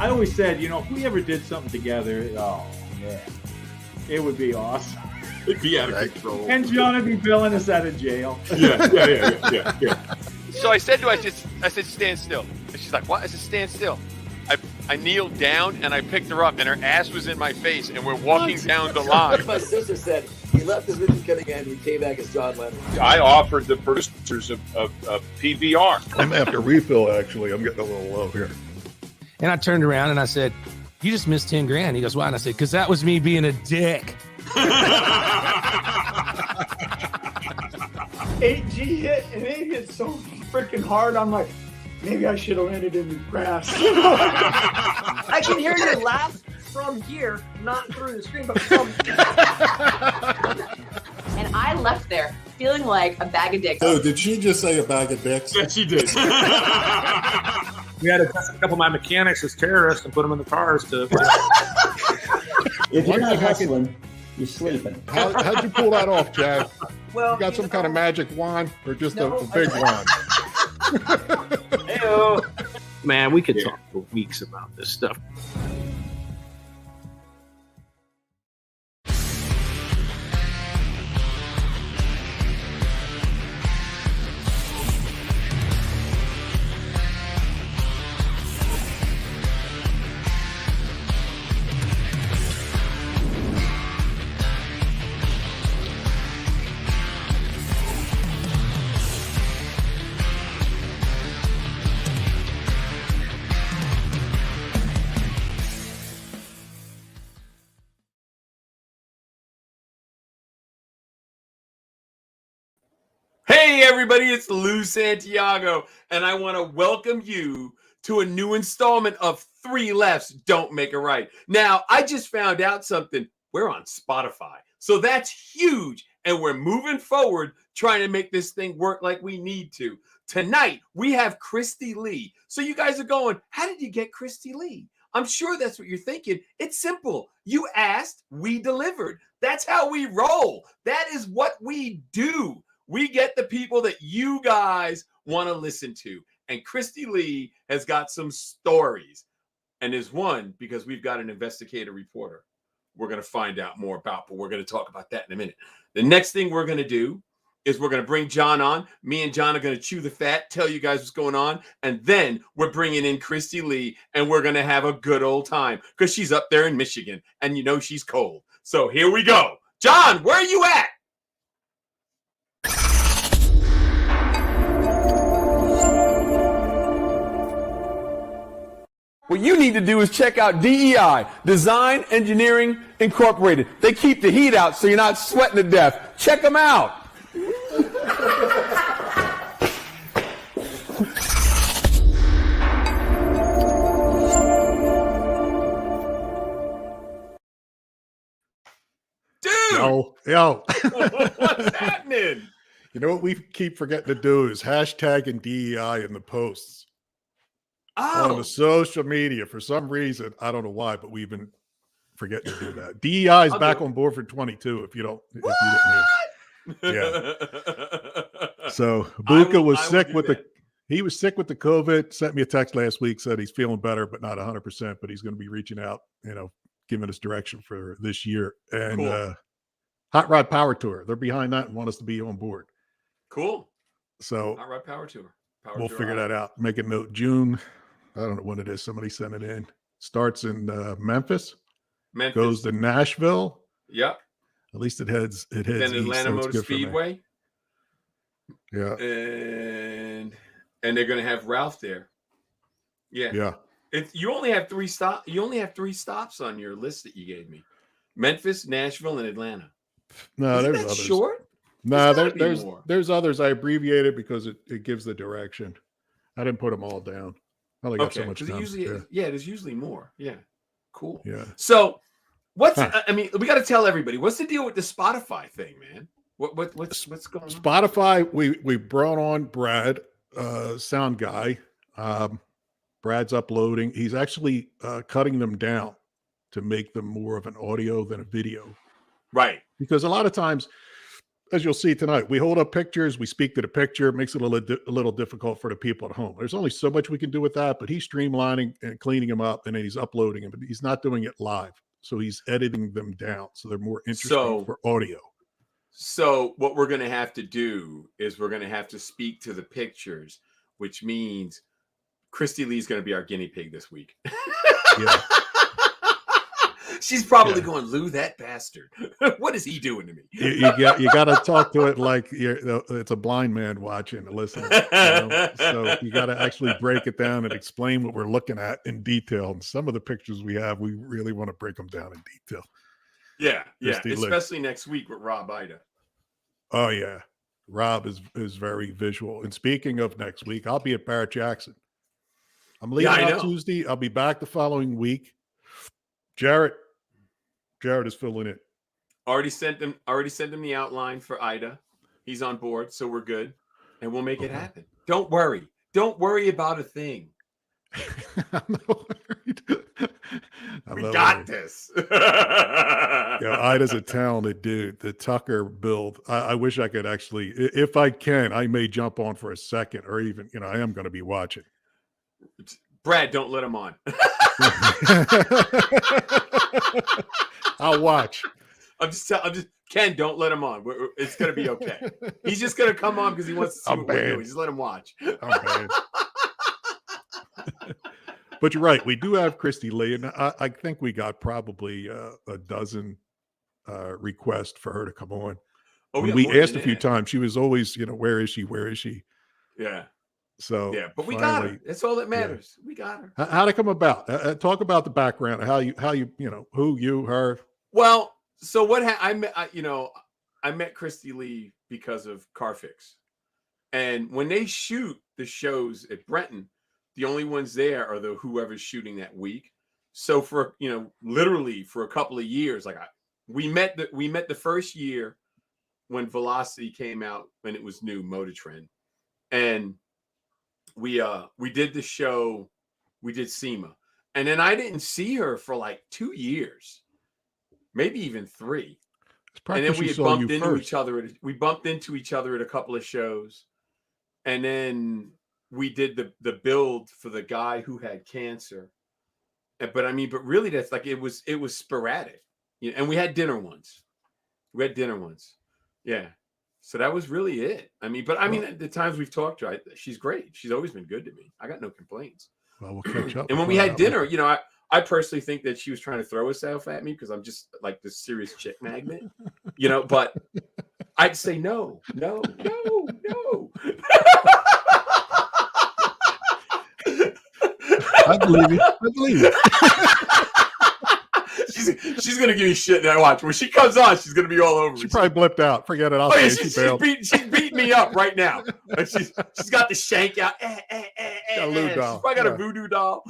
I always said, if we ever did something together, oh man, it would be awesome. It'd be out of control. And John would be billing us out of jail. Yeah. So I said to her, I said, stand still. And she's like, what? I said, stand still. I kneeled down and I picked her up and her ass was in my face and we're walking down the line. My sister said he left as Richard Cunningham and he came back as John Lennon. I offered the producers of PBR. I'm after refill, actually. I'm getting a little low here. And I turned around and I said, you just missed 10 grand. He goes, why? And I said, because that was me being a dick. 8G hit, and it hit so freaking hard. I'm like, maybe I should have landed in the grass. I can hear your laugh from here, not through the screen, but from. And I left there feeling like a bag of dicks. Oh, did she just say a bag of dicks? Yes, she did. We had to test a couple of my mechanics as terrorists and put them in the cars to. If you're not hustling, you're sleeping. How'd you pull that off, Chad? Well, You got some kind of magic wand or just a big wand? Hey-o. Man, we could talk for weeks about this stuff. Hey everybody, it's Lou Santiago, and I want to welcome you to a new installment of 3 Lefts Don't Make a Right. Now, I just found out something. We're on Spotify, so that's huge, and we're moving forward trying to make this thing work like we need to. Tonight, we have CRISTY Lee. So you guys are going, how did you get CRISTY Lee? I'm sure that's what you're thinking. It's simple. You asked, we delivered. That's how we roll. That is what we do. We get the people that you guys want to listen to. And CRISTY Lee has got some stories. And there's one because we've got an investigative reporter we're going to find out more about, but we're going to talk about that in a minute. The next thing we're going to do is we're going to bring John on. Me and John are going to chew the fat, tell you guys what's going on. And then we're bringing in CRISTY Lee, and we're going to have a good old time because she's up there in Michigan, and you know she's cold. So here we go. John, where are you at? What you need to do is check out DEI, Design Engineering Incorporated. They keep the heat out so you're not sweating to death. Check them out. Yo. What's happening? You know what we keep forgetting to do is hashtagging DEI in the posts. On the social media. For some reason, I don't know why, but we've been forgetting to do that. DEI is back on board for 22 if you didn't hear. Yeah. So Buka was sick with he was sick with the COVID, sent me a text last week, said he's feeling better, but not 100%, but he's going to be reaching out, giving us direction for this year. And cool. Hot Rod Power Tour, they're behind that and want us to be on board. Cool. So Hot Rod Power Tour. We'll figure that out. Make a note. June, I don't know when it is. Somebody sent it in. Starts in Memphis. Goes to Nashville. Yep. At least it heads then east, Atlanta Motor Speedway. Yeah. And they're going to have Ralph there. Yeah. Yeah. You only have 3 stops. You only have 3 stops on your list that you gave me: Memphis, Nashville, and Atlanta. No, there's others. Short? No, there's others. I abbreviated because it gives the direction. I didn't put them all down. I only got so much time. There's usually more. Yeah. Cool. Yeah. So I mean, we got to tell everybody, what's the deal with the Spotify thing, man? What's going on? Spotify, we brought on Brad, sound guy. Brad's uploading. He's actually cutting them down to make them more of an audio than a video. Right. Because a lot of times as you'll see tonight, we hold up pictures, we speak to the picture. It makes it a little difficult for the people at home. There's only so much we can do with that, but he's streamlining and cleaning them up, and then he's uploading them. But he's not doing it live, so he's editing them down so they're more interesting for audio. So what we're going to have to do is we're going to have to speak to the pictures, which means Christy Lee's going to be our guinea pig this week. Yeah. She's probably going, Lou, that bastard. What is he doing to me? You got to talk to it like it's a blind man watching and listening. So you got to actually break it down and explain what we're looking at in detail. And some of the pictures we have, we really want to break them down in detail. Yeah, especially next week with Rob Ida. Oh yeah, Rob is very visual. And speaking of next week, I'll be at Barrett Jackson. I'm leaving out Tuesday. I'll be back the following week. Jared is filling in. Already sent him the outline for Ida. He's on board, so we're good, and we'll make it happen. Don't worry about a thing. I'm not worried. We got this. Ida's a talented dude. The Tucker build. I wish I could actually, if I can, I may jump on for a second, or even, I am going to be watching. Brad, don't let him on. I'll watch. I'm just Ken, don't let him on. It's going to be okay. He's just going to come on because he wants to see what we're doing. Just let him watch. I'm bad. But you're right. We do have Christy Lee, and I think we got probably a dozen requests for her to come on. Oh, we asked a few times. She was always, where is she? Where is she? Yeah. So but we got her. That's all that matters. Yeah. We got her. How'd it come about? Talk about the background. How you, who, you, her. Well, so what I met Christy Lee because of Carfix, and when they shoot the shows at Brenton, the only ones there are whoever's shooting that week. So for literally for a couple of years, we met the first year when Velocity came out, when it was new, Motor Trend, and we did the show, we did SEMA, and then I didn't see her for like 2 years, maybe even 3. And then we had bumped into each other. We bumped into each other at a couple of shows, and then we did the build for the guy who had cancer. But really, that's like it was sporadic, and we had dinner once. Yeah. So that was really it. The times we've talked to her, she's great. She's always been good to me. I got no complaints. Well, we'll catch up. And when we had dinner, I personally think that she was trying to throw herself at me because I'm just like this serious chick magnet, but I'd say no. I believe you. She's gonna give me shit that I watch. When she comes on, she's gonna be all over me. She probably blipped out. Forget it. She's beating me up right now. Like she's got the shank out. Got a Lou doll. She's probably got a voodoo doll.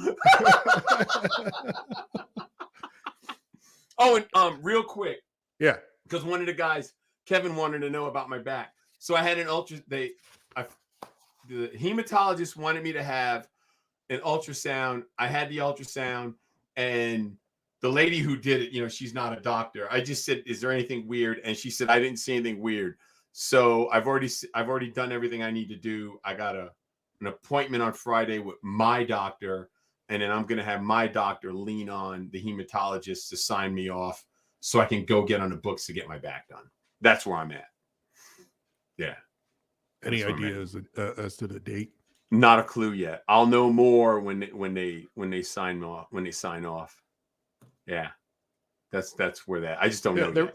Oh, and real quick. Yeah. Because one of the guys, Kevin, wanted to know about my back. So I had an the hematologist wanted me to have an ultrasound. I had the ultrasound, and the lady who did it, she's not a doctor. I just said, "Is there anything weird?" And she said, "I didn't see anything weird." So I've already done everything I need to do. I got an appointment on Friday with my doctor, and then I'm going to have my doctor lean on the hematologist to sign me off so I can go get on the books to get my back done. That's where I'm at. Yeah. Any ideas as to the date? Not a clue yet. I'll know more when they sign off. Yeah. That's where that. I just don't know.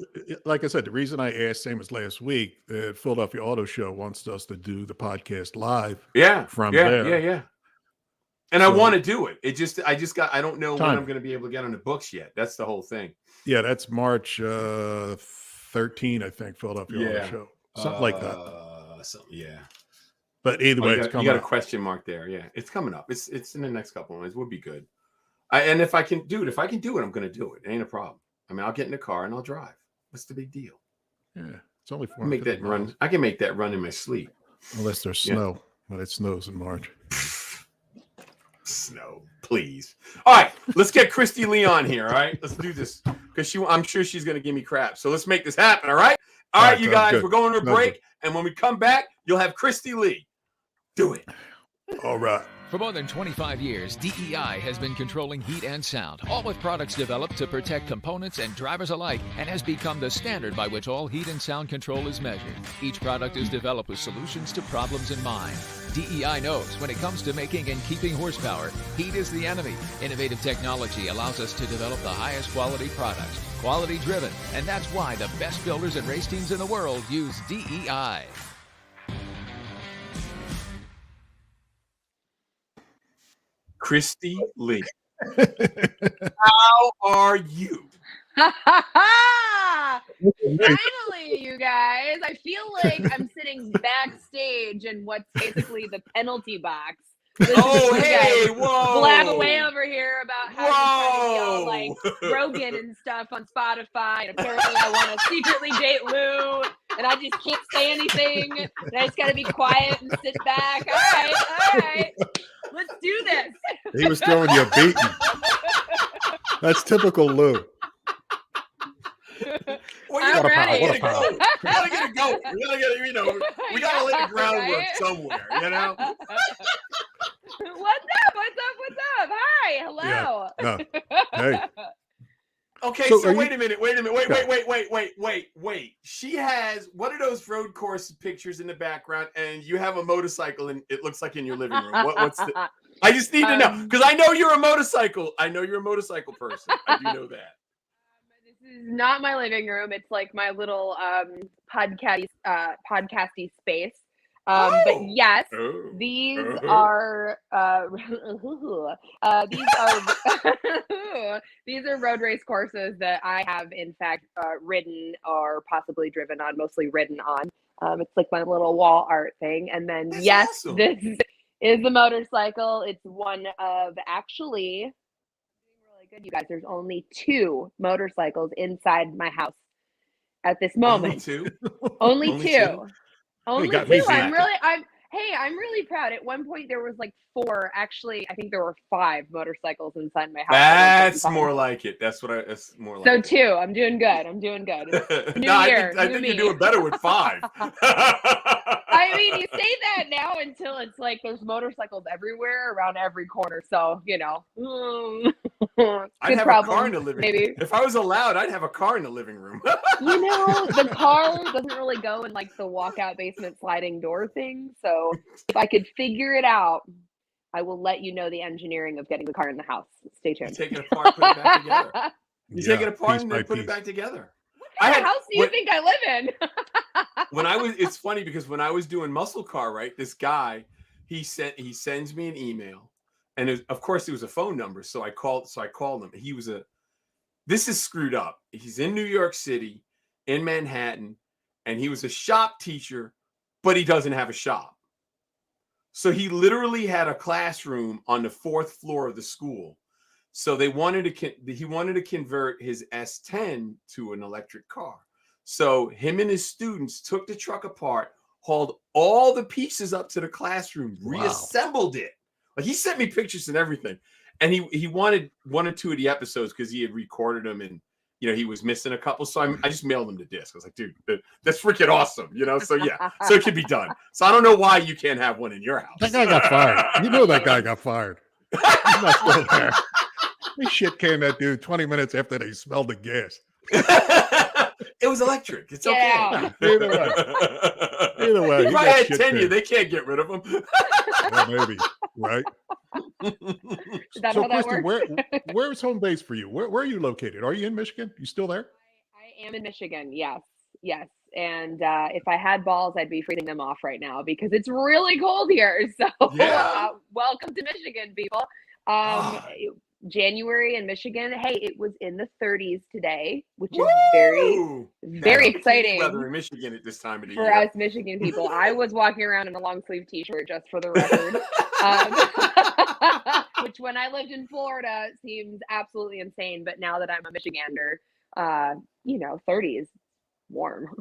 Like I said, the reason I asked, same as last week, the Philadelphia Auto Show wants us to do the podcast live. Yeah. From there. Yeah. And I want to do it. I don't know when I'm going to be able to get on the books yet. That's the whole thing. Yeah, that's March 13, I think, Philadelphia Auto Show. Something like that. Yeah. But either way, it's coming up. You got a question mark there. Yeah, it's coming up. It's in the next couple of months. We'll be good. And if I can do it, I'm going to do it. It ain't a problem. I'll get in the car and I'll drive. What's the big deal? Yeah, it's only 4 make that run. I can make that run in my sleep. Unless there's snow. But it snows in March. Snow, please. All right, let's get Christy Lee on here. All right, let's do this because I'm sure she's going to give me crap. So let's make this happen. All right. All right, you sounds guys, good. we're going to a Sounds break. And when we come back, you'll have Christy Lee. Do it. All right. For more than 25 years, DEI has been controlling heat and sound, all with products developed to protect components and drivers alike, and has become the standard by which all heat and sound control is measured. Each product is developed with solutions to problems in mind. DEI knows when it comes to making and keeping horsepower, heat is the enemy. Innovative technology allows us to develop the highest quality products, quality driven, and that's why the best builders and race teams in the world use DEI. Christy Lee. How are you? Finally, you guys. I feel like I'm sitting backstage in what's basically the penalty box. Oh, hey, whoa. Blab away over here about how you're trying to be all like Rogan and stuff on Spotify. And apparently I want to secretly date Lou. And I just can't say anything. And I just got to be quiet and sit back. All right. Let's do this. He was throwing you a beating. That's typical Lou. Well, I'm ready. We gotta get it going. We gotta get it, you know, we gotta lay the groundwork somewhere, you know? What's up? Hi. Hello. Yeah. No. Hey. Okay, so wait a minute. Wait. She has one of those road course pictures in the background, and you have a motorcycle, and it looks like in your living room. What's the? I just need to know because I know you're a motorcycle. I know you're a motorcycle person. I do know that. This is not my living room. It's like my little podcasty space. But yes, these are these are road race courses that I have in fact ridden or possibly driven on, mostly ridden on. It's like my little wall art thing. And then yes, awesome. This is a motorcycle. It's one of actually really good, you guys. There's only 2 motorcycles inside my house at this moment. Only Only two. Only 2. I'm really proud. At one point there was like 4. Actually, I think there were 5 motorcycles inside my house. That's more like it. That's more like so it. 2. I'm doing good. New no, year. I think you're doing better with 5. I mean, you say that now until it's like there's motorcycles everywhere around every corner. So, you know. I'd have a car in the living room. Maybe. If I was allowed, I'd have a car in the living room. You know, the car doesn't really go in like the walkout basement sliding door thing. So if I could figure it out, I will let you know the engineering of getting the car in the house. Stay tuned. You take it apart, put it back together. You take it apart and then put it back together. What kind of house do you think I live in? It's funny because when I was doing muscle car, right, this guy, he sends me an email, and of course it was a phone number. So I called him. This is screwed up. He's in New York City, in Manhattan, and he was a shop teacher, but he doesn't have a shop. So he literally had a classroom on the 4th floor of the school. So he wanted to convert his S10 to an electric car. So him and his students took the truck apart, hauled all the pieces up to the classroom, reassembled it. Like he sent me pictures and everything. And he wanted 1 or 2 of the episodes because he had recorded them and you know he was missing a couple. So I just mailed him the disc. I was like, dude, that's freaking awesome. You know, so yeah, so it can be done. So I don't know why you can't have one in your house. That guy got fired. You know that guy got fired. He's not still there. They shit canned that dude 20 minutes after they smelled the gas. It was electric. It's okay. Yeah. Either way. If I had tenure, they can't get rid of them. Yeah, maybe. Right? Is that so, how that Christy, works? where's home base for you? Where are you located? Are you in Michigan? You still there? I am in Michigan. Yes. And if I had balls, I'd be freezing them off right now because it's really cold here. So welcome to Michigan, people. January in Michigan. Hey, it was in the 30s today, which is very exciting. Weather in Michigan at this time of the year for us Michigan people. I was walking around in a long sleeve t-shirt, just for the record, which when I lived in Florida seems absolutely insane. But now that I'm a Michigander, 30s warm.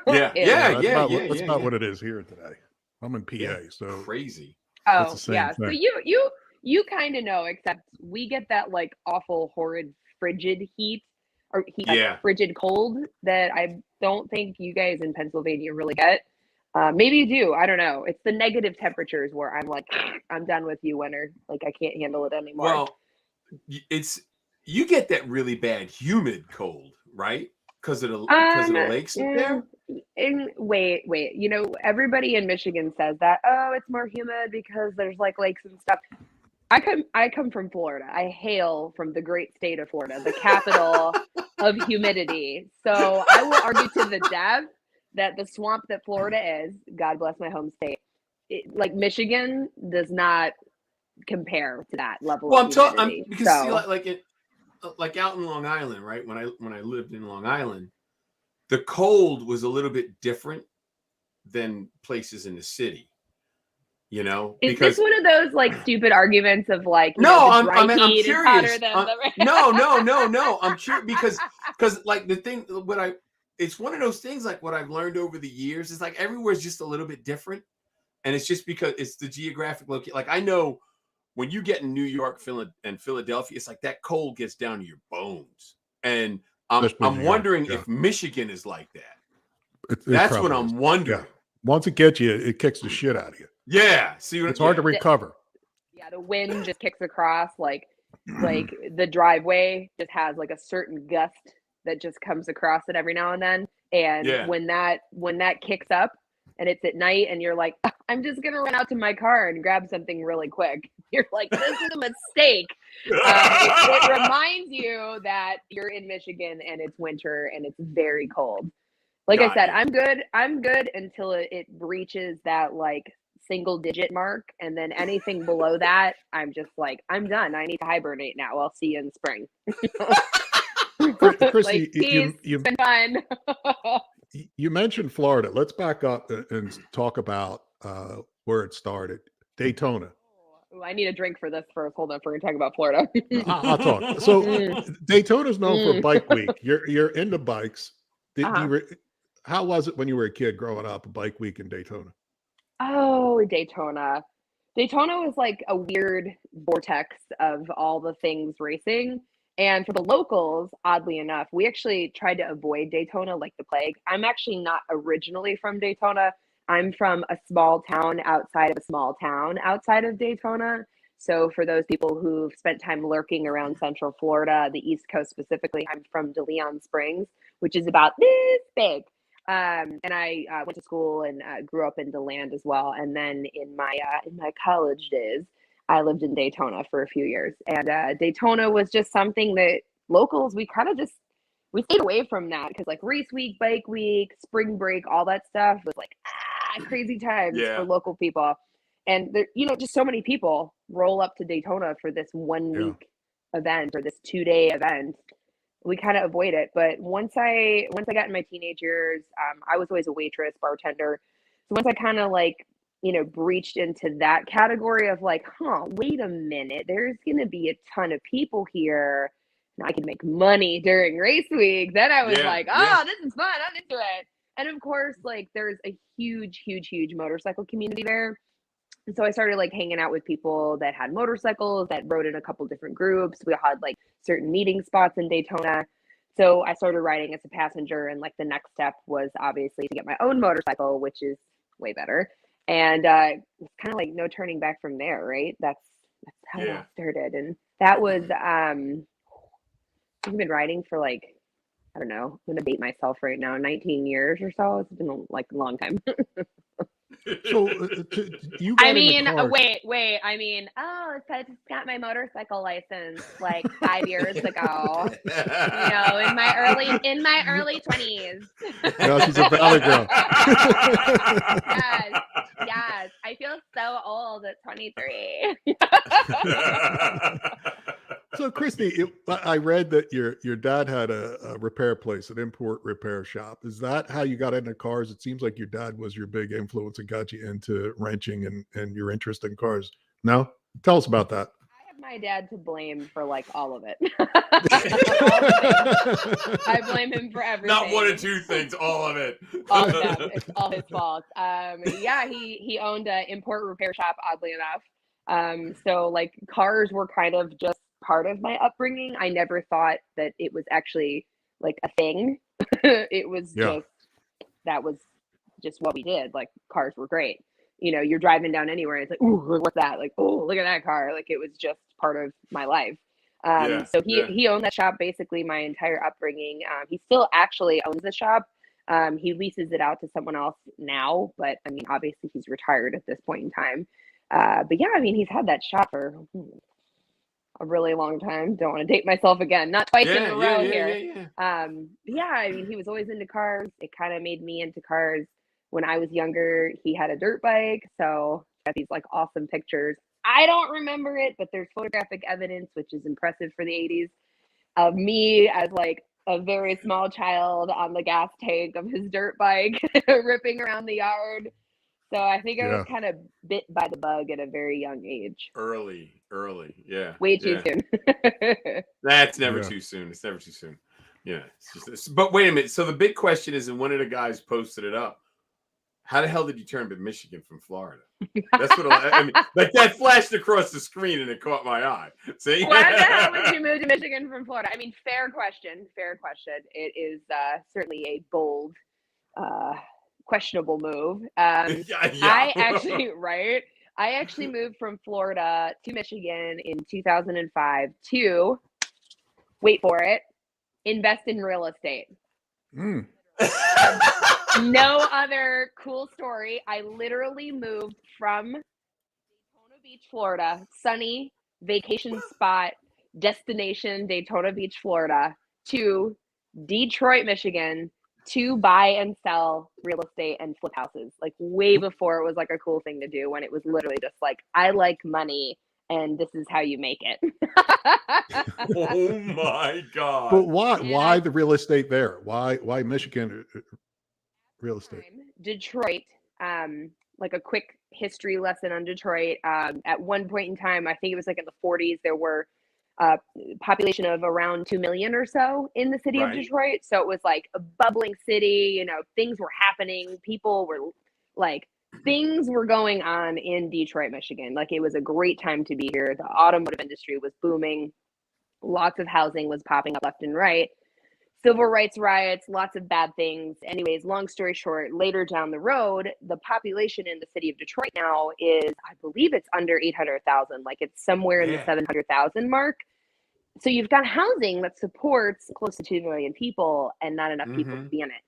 That's not what it is here today. I'm in PA, so crazy. Oh yeah, so you kind of know, except we get that like awful, horrid, frigid heat that frigid cold that I don't think you guys in Pennsylvania really get. Maybe you do. I don't know. It's the negative temperatures where I'm like, I'm done with you, winter. Like I can't handle it anymore. Well, you get that really bad humid cold, right? Because of the lakes up there. Wait. You know, everybody in Michigan says that. Oh, it's more humid because there's like lakes and stuff. I come from Florida. I hail from the great state of Florida, the capital of humidity. So I will argue to the death that the swamp that Florida is, God bless my home state, like Michigan does not compare to that level of humidity. Because see, like out in Long Island, right? When I lived in Long Island, the cold was a little bit different than places in the city. You know, is this one of those like stupid arguments of like I'm curious. No. I'm curious because like the thing it's one of those things like what I've learned over the years is like everywhere's just a little bit different, and it's just because it's the geographic location. Like I know when you get in New York, and Philadelphia, it's like that cold gets down to your bones, and I'm wondering if Michigan is like that. That's what I'm wondering. Yeah. Once it gets you, it kicks the shit out of you. Yeah, see, it's hard to recover. Yeah, the wind just kicks across like the driveway just has like a certain gust that just comes across it every now and then. And when that kicks up and it's at night and you're like, I'm just gonna run out to my car and grab something really quick. You're like, this is a mistake. It reminds you that you're in Michigan and it's winter and it's very cold. Like I said, I'm good until it reaches that like single digit mark, and then anything below that, I'm just like, I'm done. I need to hibernate now. I'll see you in spring. CRISTY, like, it's been fun. You mentioned Florida. Let's back up and talk about where it started, Daytona. Ooh, I need a drink for this first. Hold on, we're gonna talk about Florida. I'll talk. So Daytona's known for Bike Week. You're into bikes. How was it when you were a kid growing up, a Bike Week in Daytona? Oh, Daytona. Daytona was like a weird vortex of all the things racing. And for the locals, oddly enough, we actually tried to avoid Daytona like the plague. I'm actually not originally from Daytona. I'm from a small town outside of a small town outside of Daytona. So for those people who've spent time lurking around Central Florida, the East Coast specifically, I'm from DeLeon Springs, which is about this big. And I went to school and grew up in DeLand as well. And then in my college days, I lived in Daytona for a few years. And Daytona was just something that locals, we stayed away from that because like race week, bike week, spring break, all that stuff was like crazy times for local people. And there, just so many people roll up to Daytona for this 1 week event or this 2-day event. We kind of avoid it. But once I got in my teenage years, I was always a waitress, bartender. So once I kind of like, breached into that category of like, wait a minute, there's going to be a ton of people here and I can make money during race week. Then I was like, this is fun. I'm into it. And of course, like there's a huge, huge, huge motorcycle community there. And so I started like hanging out with people that had motorcycles that rode in a couple different groups. We had like certain meeting spots in Daytona. So I started riding as a passenger, and like the next step was obviously to get my own motorcycle, which is way better. And it's kind of like no turning back from there, right? That's how it all started. And that was I've been riding for like, I don't know, I'm gonna date myself right now, 19 years or so. It's been like a long time. So you got wait. I mean, I just got my motorcycle license like 5 years ago. In my early 20s. No, she's a valley girl. Yes. I feel so old at 23. So, CRISTY, I read that your dad had a repair place, an import repair shop. Is that how you got into cars? It seems like your dad was your big influence and got you into wrenching and your interest in cars. No? Tell us about that. I have my dad to blame for like all of it. I blame him for everything. Not one or two things, all of it. All of them. It's all his fault. He owned an import repair shop, oddly enough. So like cars were kind of just part of my upbringing. I never thought that it was actually like a thing. It was Yeah. that was just what we did. Like cars were great. You know, you're driving down anywhere and it's like, ooh, what's that? Like, oh, look at that car. Like it was just part of my life. So he owned that shop basically my entire upbringing. He still actually owns the shop. He leases it out to someone else now, but I mean, obviously he's retired at this point in time. But yeah, I mean, he's had that shop for a really long time. Don't want to date myself again. Not twice in a row here. Yeah, I mean, he was always into cars. It kind of made me into cars. When I was younger, he had a dirt bike. So got these like awesome pictures. I don't remember it, but there's photographic evidence, which is impressive for the 80s, of me as like a very small child on the gas tank of his dirt bike, ripping around the yard. So I think I was kind of bit by the bug at a very young age. Early. Yeah. Way too soon. That's never too soon. It's never too soon. Yeah. But wait a minute. So the big question is, and one of the guys posted it up. How the hell did you turn to Michigan from Florida? That's what I mean. Like that flashed across the screen and it caught my eye. See? Why the hell would you move to Michigan from Florida? I mean, fair question. It is certainly a bold, questionable move. I actually moved from Florida to Michigan in 2005 to, wait for it, invest in real estate. No other cool story. I literally moved from Daytona Beach, Florida, sunny vacation spot, destination Daytona Beach, Florida, to Detroit, Michigan, to buy and sell real estate and flip houses. Like way before it was like a cool thing to do, when it was literally just like, I like money and this is how you make it. Oh my God. But why the real estate there? Why Michigan real estate? Detroit, like a quick history lesson on Detroit. At one point in time, I think it was like in the 40s, there were a population of around 2 million or so in the city of Detroit. So it was like a bubbling city, you know, things were happening. People were like, things were going on in Detroit, Michigan. Like it was a great time to be here. The automotive industry was booming. Lots of housing was popping up left and right. Civil rights riots, lots of bad things. Anyways, long story short, later down the road, the population in the city of Detroit now is, I believe it's under 800,000. Like it's somewhere in the 700,000 mark. So you've got housing that supports close to 2 million people and not enough people to be in it.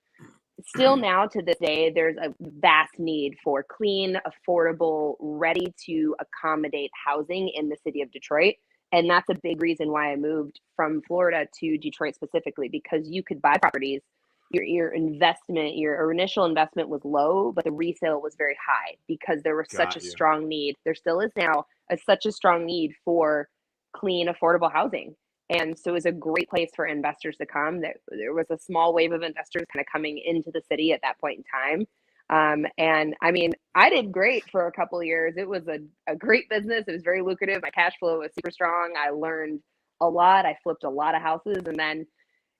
Still now to this day, there's a vast need for clean, affordable, ready to accommodate housing in the city of Detroit. And that's a big reason why I moved from Florida to Detroit specifically, because you could buy properties. Your investment, your initial investment was low, but the resale was very high because there was such a strong need. There still is now such a strong need for clean, affordable housing. And so it was a great place for investors to come. There was a small wave of investors kind of coming into the city at that point in time. And I mean, I did great for a couple of years. It was a great business. It was very lucrative. My cash flow was super strong. I learned a lot. I flipped a lot of houses. And then,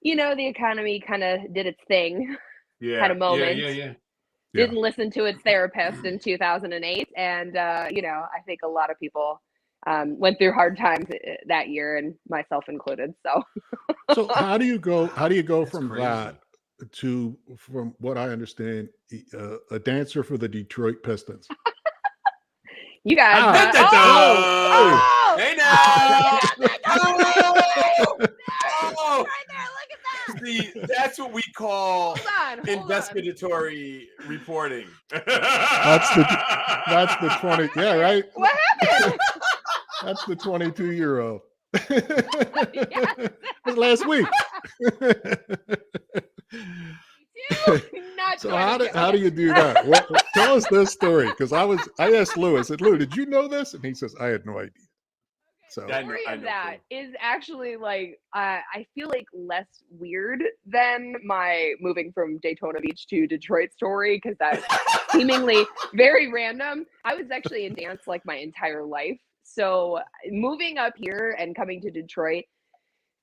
you know, the economy kind of did its thing. Had a moment. Didn't listen to its therapist in 2008. And, you know, I think a lot of people went through hard times that year, and myself included. So how do you go from that to, from what I understand, a dancer for the Detroit Pistons? You guys hey now. See, that's what we call investigatory reporting. That's the 20. Yeah, right. What happened? That's the 22-year-old. It was last week. So how do you do that? Tell us this story, because I asked Lou. I said, Lou, did you know this? And he says, I had no idea. So the story of that is actually like I feel like less weird than my moving from Daytona Beach to Detroit story, because that's seemingly very random. I was actually in dance like my entire life. So moving up here and coming to Detroit,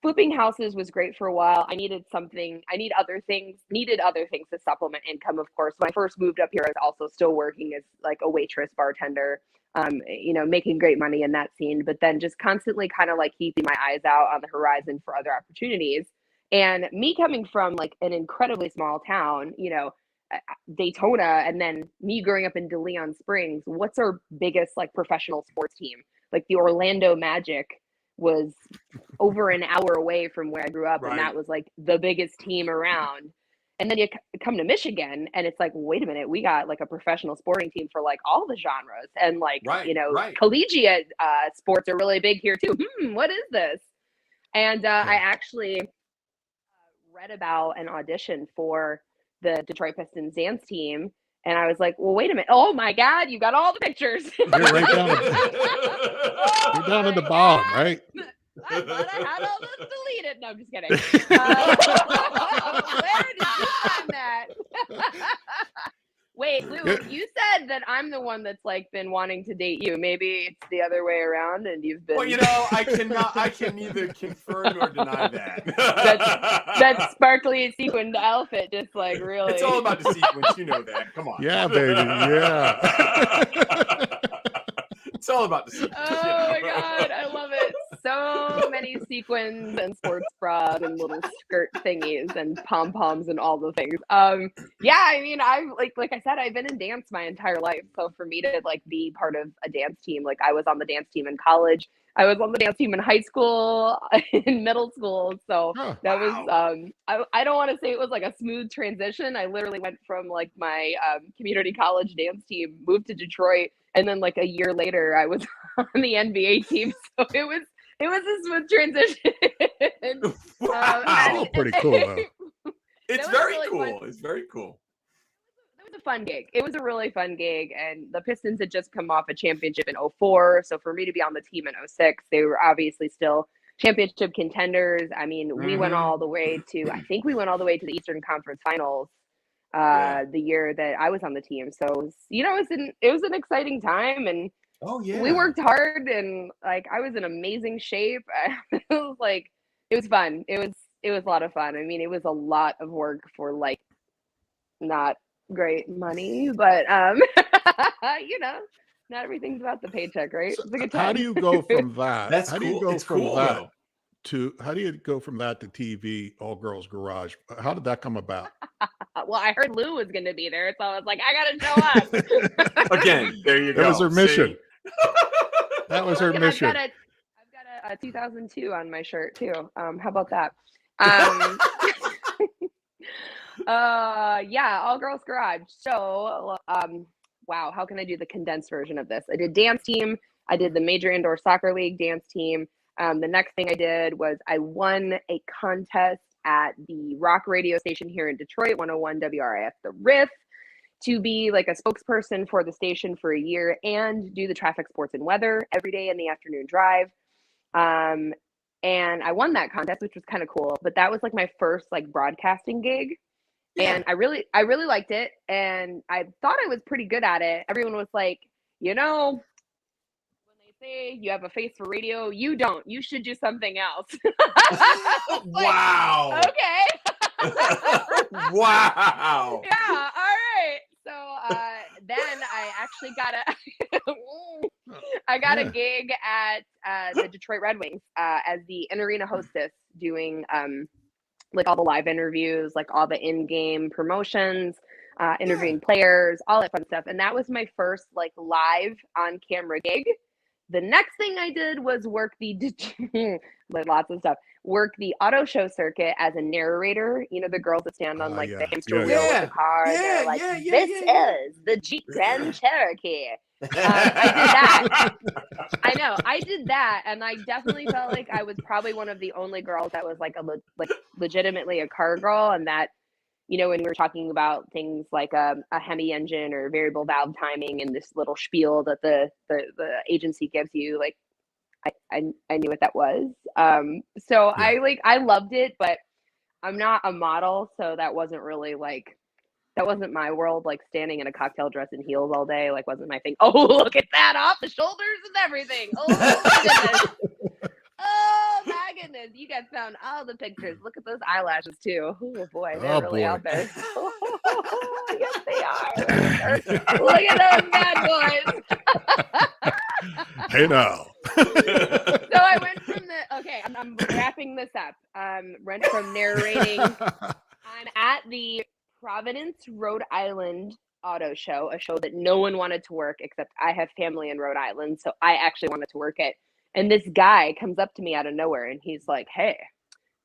flipping houses was great for a while. I needed other things to supplement income, of course. When I first moved up here, I was also still working as like a waitress, bartender, you know, making great money in that scene, but then just constantly kind of like keeping my eyes out on the horizon for other opportunities. And me coming from like an incredibly small town, you know, Daytona, and then me growing up in DeLeon Springs, what's our biggest like professional sports team? Like the Orlando Magic was over an hour away from where I grew up, and that was like the biggest team around. And then you come to Michigan, and it's like, wait a minute, we got like a professional sporting team for like all the genres, and like you know, collegiate sports are really big here too. What is this? And I actually read about an audition for the Detroit Pistons dance team, and I was like, well, wait a minute. Oh my God, you got all the pictures. You're right down. You're down at the bottom, right? I thought I had all this deleted. No, I'm just kidding. Where did you find that? Wait, Lou, you said that I'm the one that's like been wanting to date you. Maybe it's the other way around, and you've been. Well, you know, I can neither confirm nor deny that. that sparkly sequined outfit, just like really. It's all about the sequins, you know that. Come on. Yeah, baby. Yeah. It's all about the sequins. Oh my God, I love it. So many sequins and sports bras and little skirt thingies and pom poms and all the things. Yeah, I mean, I've like I said, I've been in dance my entire life. So for me to like be part of a dance team, like I was on the dance team in college, I was on the dance team in high school, in middle school. So that was I don't want to say it was like a smooth transition. I literally went from like my community college dance team, moved to Detroit, and then like a year later I was on the NBA team. So it was a smooth transition. Wow, pretty cool though. It's very cool. It's very cool. It was a fun gig. It was a really fun gig, and the Pistons had just come off a championship in 2004. So for me to be on the team in 2006, they were obviously still championship contenders. I mean, we went all the way to, I think we went all the way to the Eastern Conference Finals the year that I was on the team. So it was, you know, it was an exciting time, and we worked hard, and like I was in amazing shape. It was like, it was fun. It was a lot of fun. I mean, it was a lot of work for like not great money, but you know, not everything's about the paycheck, right? It's a good time. How do you go from that? That's how cool. do you go it's from cool, that though. to how do you go from that to TV, All Girls Garage? How did that come about? Well, I heard Lou was going to be there, so I was like, I got to show up. Again, there you go. That was her mission. See? That was her mission. I've got a 2002 on my shirt too. How about that? Yeah, All Girls Garage. So, wow, how can I do the condensed version of this? I did dance team. I did the Major Indoor Soccer League dance team. The next thing I did was I won a contest at the rock radio station here in Detroit, 101 WRIF, The Riff, to be like a spokesperson for the station for a year and do the traffic, sports, and weather every day in the afternoon drive. And I won that contest, which was kind of cool. But that was like my first like broadcasting gig. And I really liked it. And I thought I was pretty good at it. Everyone was like, you know, when they say you have a face for radio, you don't. You should do something else. Wow. Like, okay. Wow. Yeah. All right. So then I actually got a gig at the Detroit Red Wings as the in-arena hostess, doing like all the live interviews, like all the in-game promotions, interviewing players, all that fun stuff. And that was my first like live on camera gig. The next thing I did was work like lots of stuff. Work the auto show circuit as a narrator. You know, the girls that stand on like the hamster wheel with the car. They're like, this is the Jeep Grand Cherokee. I did that. I know. I did that, and I definitely felt like I was probably one of the only girls that was like legitimately a car girl, and that, you know, when we were talking about things like a Hemi engine or variable valve timing and this little spiel that the agency gives you, like I knew what that was. So I loved it, but I'm not a model, so that wasn't really like, that wasn't my world. Like standing in a cocktail dress and heels all day, like wasn't my thing. Oh, look at that, off the shoulders and everything. Oh my goodness. Oh my goodness. You guys found all the pictures. Look at those eyelashes too. Oh boy, they're really out there. Oh, yes, they are. Look at those bad boys. Hey now. So I went from the Okay, I'm wrapping this up. Rent from narrating. I'm at the Providence, Rhode Island auto show, a show that no one wanted to work except I have family in Rhode Island, so I actually wanted to work it. And this guy comes up to me out of nowhere and he's like, "Hey,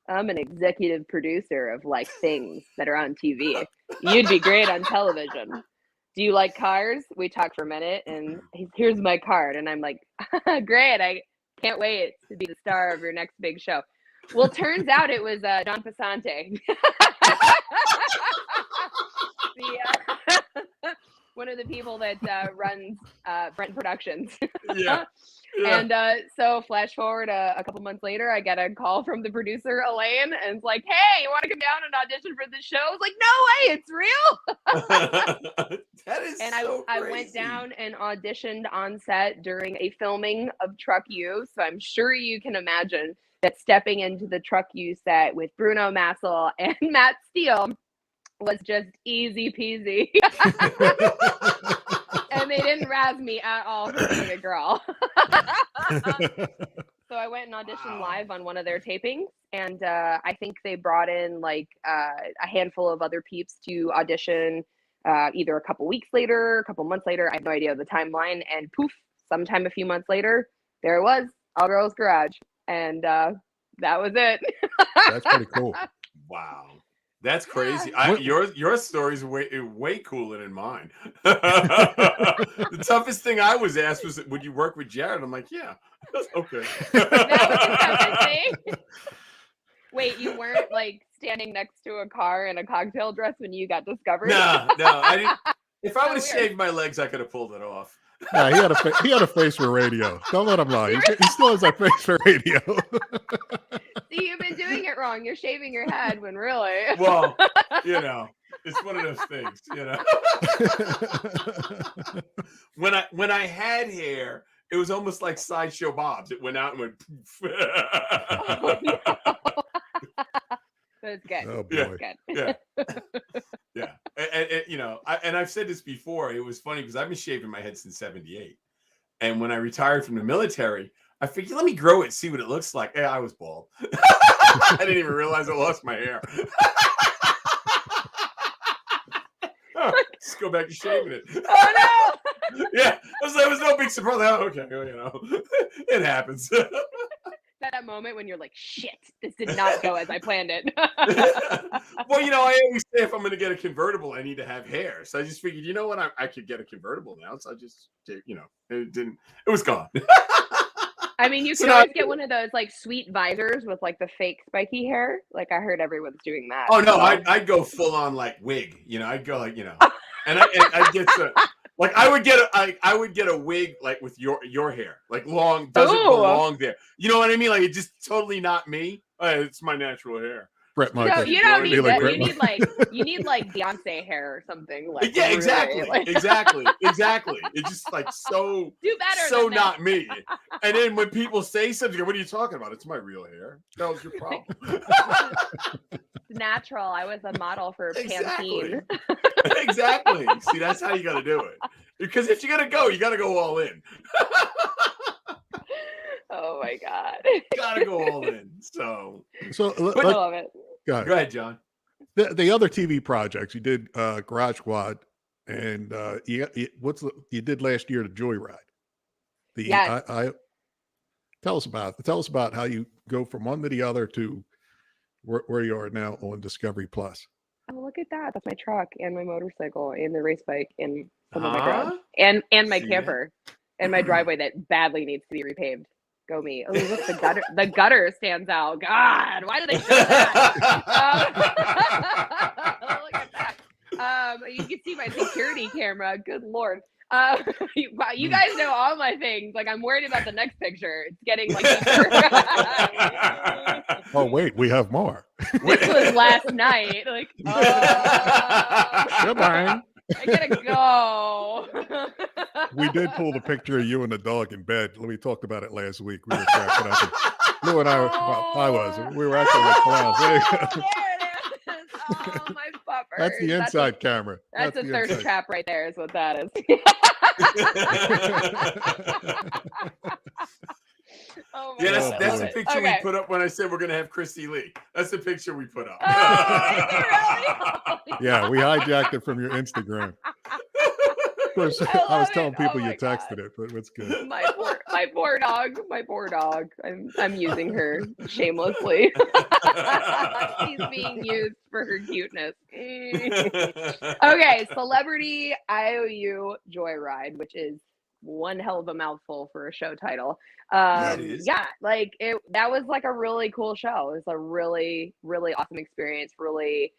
I'm an executive producer of like things that are on TV. You'd be great on television. Do you like cars?" We talk for a minute and here's my card. And I'm like, "Great, I can't wait to be the star of your next big show." Well, turns out it was Don Passante. One of the people that runs Brent Productions. Yeah. And so flash forward a couple months later, I get a call from the producer, Elaine, and it's like, "Hey, you want to come down and audition for the show?" I was like, "No way, it's real." That is and so I crazy. went down and auditioned on set during a filming of Truck U. So I'm sure you can imagine that stepping into the Truck U set with Bruno Massel and Matt Steele was just easy peasy. And they didn't razz me at all for being a girl. So I went and auditioned live on one of their tapings, and I think they brought in like a handful of other peeps to audition either a couple weeks later, a couple months later. I have no idea the timeline. And poof, sometime a few months later, there it was, All Girls Garage. And that was it. That's pretty cool. Wow. That's crazy. Your story's way cooler than mine. The toughest thing I was asked was, "Would you work with Jared?" I'm like, "Yeah." Okay. That was the toughest thing. Wait, you weren't like standing next to a car in a cocktail dress when you got discovered? No, I didn't. If I would have shaved my legs, I could have pulled it off. No, he had a face for radio. Don't let him lie. He still has a face for radio. See, you've been doing it wrong. You're shaving your head when really. Well, it's one of those things, When I had hair, it was almost like Sideshow Bob's. It went out and went poof. Oh, no. That's good. Oh boy. That's good. Yeah. And I've said this before. It was funny because I've been shaving my head since '78, and when I retired from the military, I figured, let me grow it, see what it looks like. Yeah, I was bald. I didn't even realize I lost my hair. Just go back to shaving it. Oh no! Yeah, it was no big surprise. Oh, okay, it happens. That moment when you're like, "Shit, this did not go as I planned it." Well, I always say if I'm going to get a convertible, I need to have hair. So I just figured, you know what, I could get a convertible now. So I just, it was gone. I mean, you can always get one of those like sweet visors with like the fake spiky hair. Like I heard everyone's doing that. Oh no, I'd go full on like wig. I'd go like and I'd get to. Like I would get a wig like with your hair, like long, doesn't belong there. You know what I mean? Like it's just totally not me. It's my natural hair. Brett No, Michaels. you don't need that. Brett You need like Beyonce hair or something. Like Yeah, exactly, like... exactly. It's just like so. Do better. So than not that. me. And then when people say something, what are you talking about? It's my real hair. That was your problem. It's natural. I was a model for Pantene. Exactly. See, that's how you got to do it. Because if you're gonna go, you got to go all in. Oh my god. Got to go all in. So I love it. Go ahead, John. The other TV projects you did, Garage Squad, and you did last year the Joyride. Yes. Tell us about how you go from one to the other to where you are now on Discovery Plus. Oh, look at that! That's my truck and my motorcycle and the race bike and some of my garage and my camper and my driveway that badly needs to be repaved. Go me! Oh, look, the gutter stands out. God, why did they show that? Look at that. You can see my security camera. Good Lord. Wow, you guys know all my things. Like I'm worried about the next picture. It's getting like deeper. Oh wait, we have more. This was last night. Like, Goodbye. I gotta go. We did pull the picture of you and the dog in bed. We talked about it last week. We were cracking up. Lou and I, we were acting like clowns. There you go. There it is. Oh, my puppers. That's the inside camera. That's a thirst trap right there is what that is. Oh my God. That's a picture picture we Okay. put up when I said we're going to have Christy Lee. That's the picture we put up. Yeah, we hijacked it from your Instagram. Of course, I was telling people you texted it, but it's good. My poor dog. I'm using her shamelessly. She's being used for her cuteness. Okay, celebrity IOU Joyride, which is one hell of a mouthful for a show title. Yeah, like that was like a really cool show. It was a really, really awesome experience. Really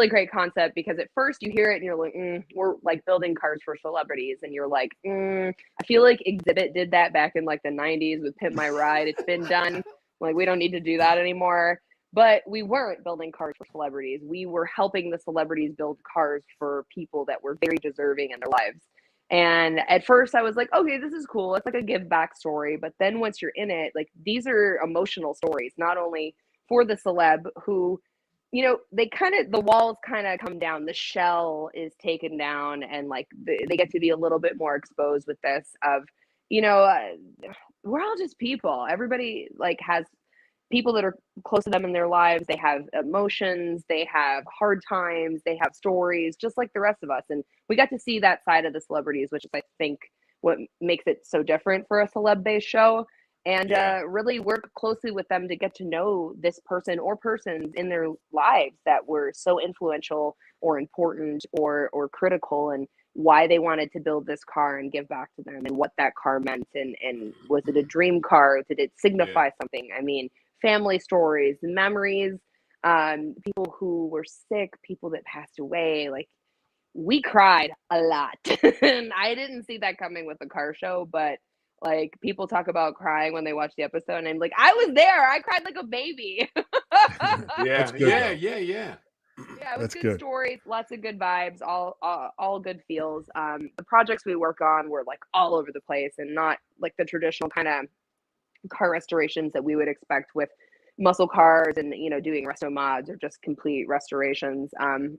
great concept, because at first you hear it and you're like, we're like building cars for celebrities, and you're like, I feel like Exhibit did that back in like the 90s with Pimp My Ride. It's been done. Like, we don't need to do that anymore. But we weren't building cars for celebrities. We were helping the celebrities build cars for people that were very deserving in their lives. And at first I was like, okay, this is cool. It's like a give back story. But then once you're in it, like, these are emotional stories, not only for the celeb who, you know, they the walls kind of come down, the shell is taken down, and like they get to be a little bit more exposed with this of, you know, we're all just people. Everybody like has people that are close to them in their lives. They have emotions, they have hard times, they have stories, just like the rest of us. And we got to see that side of the celebrities, which is, I think, what makes it so different for a celeb-based show. And really work closely with them to get to know this person or persons in their lives that were so influential or important or critical, and why they wanted to build this car and give back to them, and what that car meant. And was it a dream car? Did it signify something? I mean, family stories, memories, people who were sick, people that passed away. Like, we cried a lot. And I didn't see that coming with the car show, but like, people talk about crying when they watch the episode, and I'm like, I was there. I cried like a baby. Yeah, Yeah, it was good stories, lots of good vibes, all good feels. The projects we work on were like all over the place, and not like the traditional kind of car restorations that we would expect with muscle cars and, you know, doing resto mods or just complete restorations.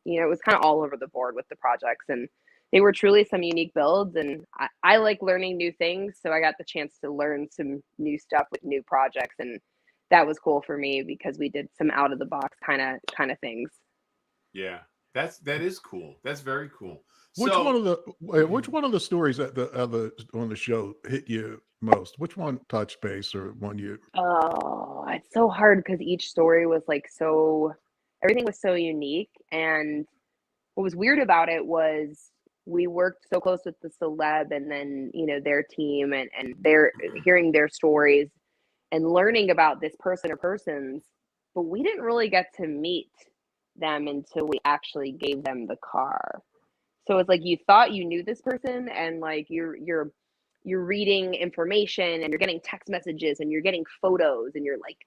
You know, it was kind of all over the board with the projects, and they were truly some unique builds. And I like learning new things, so I got the chance to learn some new stuff with new projects, and that was cool for me because we did some out of the box kind of things. Yeah, that is cool. That's very cool. Which one of the stories that on the show hit you most? Which one touched base, or one you? Oh, it's so hard because each story was like everything was so unique. And what was weird about it was we worked so close with the celeb, and then, you know, their team, and they're hearing their stories and learning about this person or persons, but we didn't really get to meet them until we actually gave them the car. So it's like, you thought you knew this person, and like you're reading information, and you're getting text messages, and you're getting photos, and you're like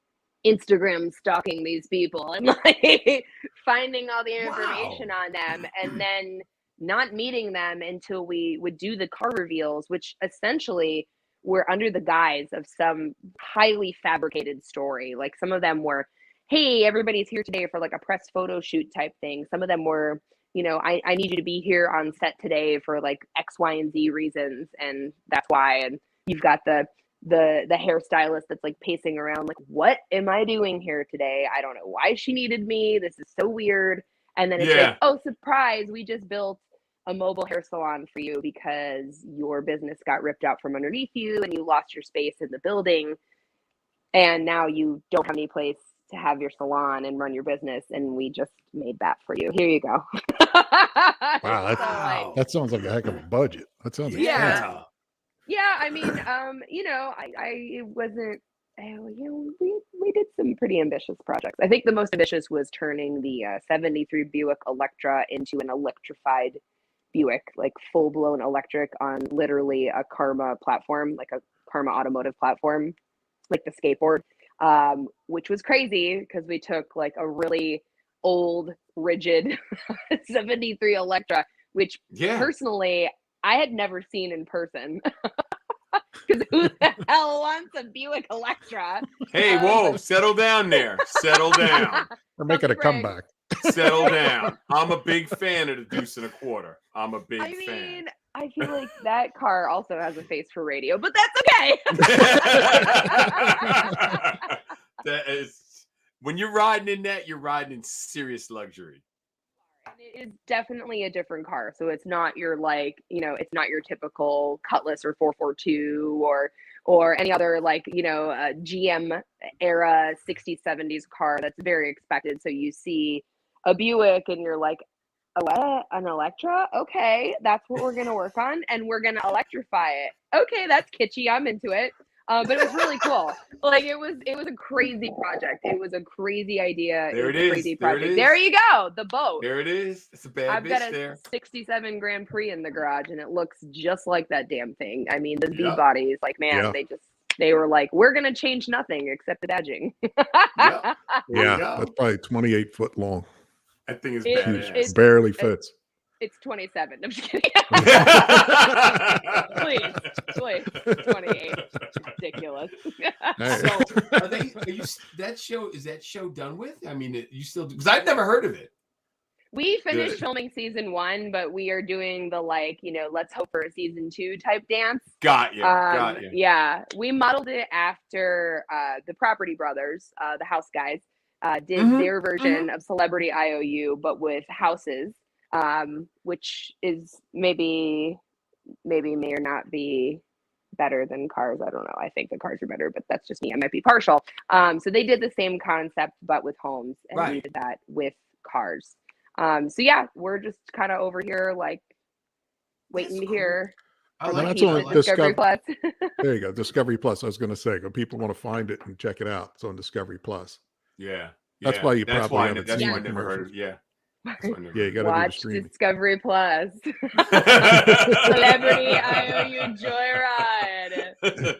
Instagram stalking these people, and like finding all the information on them, and then not meeting them until we would do the car reveals, which essentially were under the guise of some highly fabricated story. Like, some of them were, hey, everybody's here today for like a press photo shoot type thing. Some of them were, you know, I need you to be here on set today for like X, Y, and Z reasons, and that's why. And you've got the hairstylist that's like pacing around like, what am I doing here today? I don't know why she needed me. This is so weird. And then it's like, oh, surprise, we just built a mobile hair salon for you because your business got ripped out from underneath you, and you lost your space in the building, and now you don't have any place to have your salon and run your business, and we just made that for you. Here you go. Wow, that sounds like a heck of a budget. That sounds expensive. Yeah, I mean, you know, it wasn't, you know, we did some pretty ambitious projects. I think the most ambitious was turning the 73 Buick Electra into an electrified Buick, like full-blown electric, on literally a Karma platform, like a Karma automotive platform, like the skateboard. Which was crazy because we took like a really old, rigid 73 Electra, which personally I had never seen in person. Because who the hell wants a Buick Electra? Hey, whoa, settle down there. Settle down. We're making a comeback. Settle down. I'm a big fan of the Deuce and a Quarter. I'm a big fan. I feel like that car also has a face for radio, but that's okay. That is, when you're riding in that, you're riding in serious luxury. And it is definitely a different car. So it's not your it's not your typical Cutlass or 442 or any other GM era 60s, 70s car that's very expected. So you see a Buick and you're like, oh, what? An Electra? Okay, that's what we're gonna work on, and we're gonna electrify it. Okay, that's kitschy. I'm into it. But it was really cool. Like it was a crazy project. It was a crazy idea. There it it was a is. crazy There it project. is. There you go. The boat. There it is. It's a bad I've bitch got a there. 67 Grand Prix in the garage, and it looks just like that damn thing. I mean, the V Yep. bodies, like, man, Yeah. they were like, we're gonna change nothing except the badging. Yep. There you Yeah, go. that's probably 28 foot long. That thing is It- badass. it's- Barely fits. It's 27. I'm just kidding. please, 28. Ridiculous. So, that show done with? I mean, you still do, because I've never heard of it. We finished Good. filming season 1, but we are doing the let's hope for a season 2 type dance. Got you. Got you. Yeah, we modeled it after the Property Brothers, the house guys, did Mhm, their version of Celebrity IOU, but with houses, which is maybe may or not be better than Cars. I don't know. I think the Cars are better, but that's just me. I might be partial. So they did the same concept, but with homes, and we Right. did that with Cars. So yeah, we're just kind of over here waiting to hear. I Well, like that's it. only Discovery Plus. There you go. Discovery Plus. I was going to say, if people want to find it and check it out, it's on Discovery Plus. Yeah. That's yeah. why you That's probably why, haven't that's seen why I the never heard commercials. of it. Yeah. That's why I never Yeah, you heard got to do the Watch streaming. Discovery Plus. Celebrity IOU Joyride.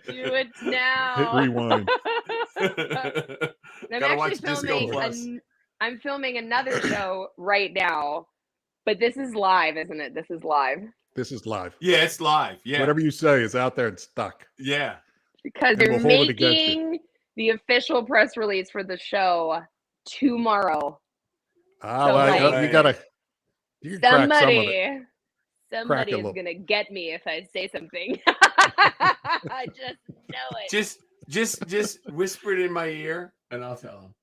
Do it now. Hit rewind. I'm Gotta watch actually Disco filming. Plus. I'm filming another show right now, but this is live, isn't it? This is live This is live. Yeah, it's live. Yeah. Whatever you say is out there and stuck. Yeah. because And they're we'll hold it against you. making the official press release for the show tomorrow. Ah, So, well, like, you got to. You can crack some of it. Somebody a is little. gonna get me if I say something. I just know it. Just whisper it in my ear, and I'll tell him.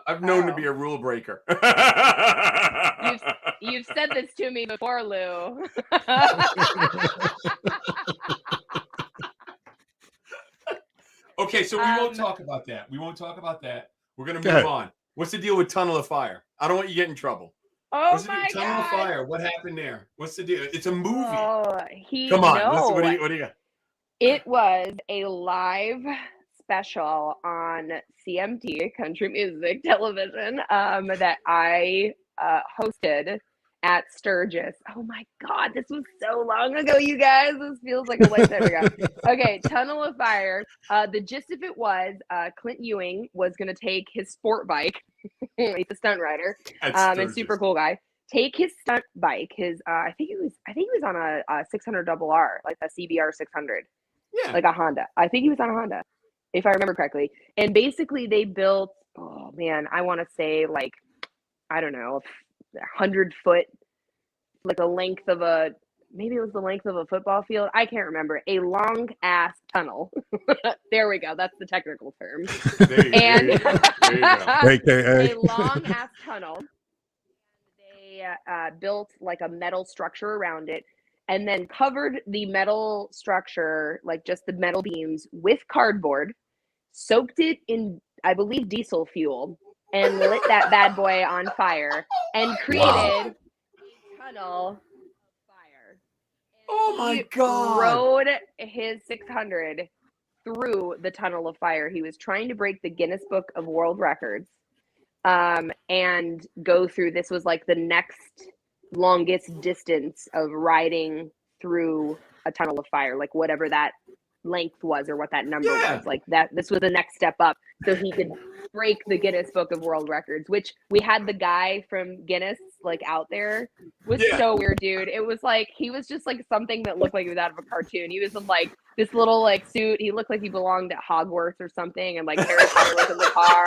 I've known to be a rule breaker. You've said this to me before, Lou. Okay, so we won't talk about that. We won't talk about that. We're gonna Go move ahead. on. What's the deal with Tunnel of Fire? I don't want you to get in trouble. Oh What's the deal my with Tunnel of God. Fire? What happened there? What's the deal? It's a movie. Oh, Come on. no. What do you got? It was a live special on CMT, Country Music Television, that I hosted at Sturgis. Oh my God, this was so long ago, you guys. This feels like a lifetime ago. Okay, Tunnel of Fire. The gist of it was Clint Ewing was going to take his sport bike. He's a stunt rider and super cool guy. Take his stunt bike. His I think he was on a 600 RR, like a CBR 600. Yeah. Like a Honda. I think he was on a Honda, if I remember correctly. And basically they built, oh man, I want to say like, I don't know, 100 foot, like a length of maybe it was the length of a football field. I can't remember. A long ass tunnel. There we go. That's the technical term. There you go. AKA. A long ass tunnel. They built like a metal structure around it, and then covered the metal structure, like just the metal beams, with cardboard, soaked it in, I believe, diesel fuel, and lit that bad boy on fire, and created a tunnel of fire. Oh my He God. rode his 600 through the tunnel of fire. He was trying to break the Guinness Book of World Records, and go through. This was like the next longest distance of riding through a tunnel of fire, like whatever that length was or what that number was, like that. This was the next step up, so he could break the Guinness Book of World Records, which we had the guy from Guinness like out there was Yeah. so weird, dude. It was like he was just like something that looked like he was out of a cartoon. He was in like this little like suit. He looked like he belonged at Hogwarts or something, and like Harry Potter was in the car.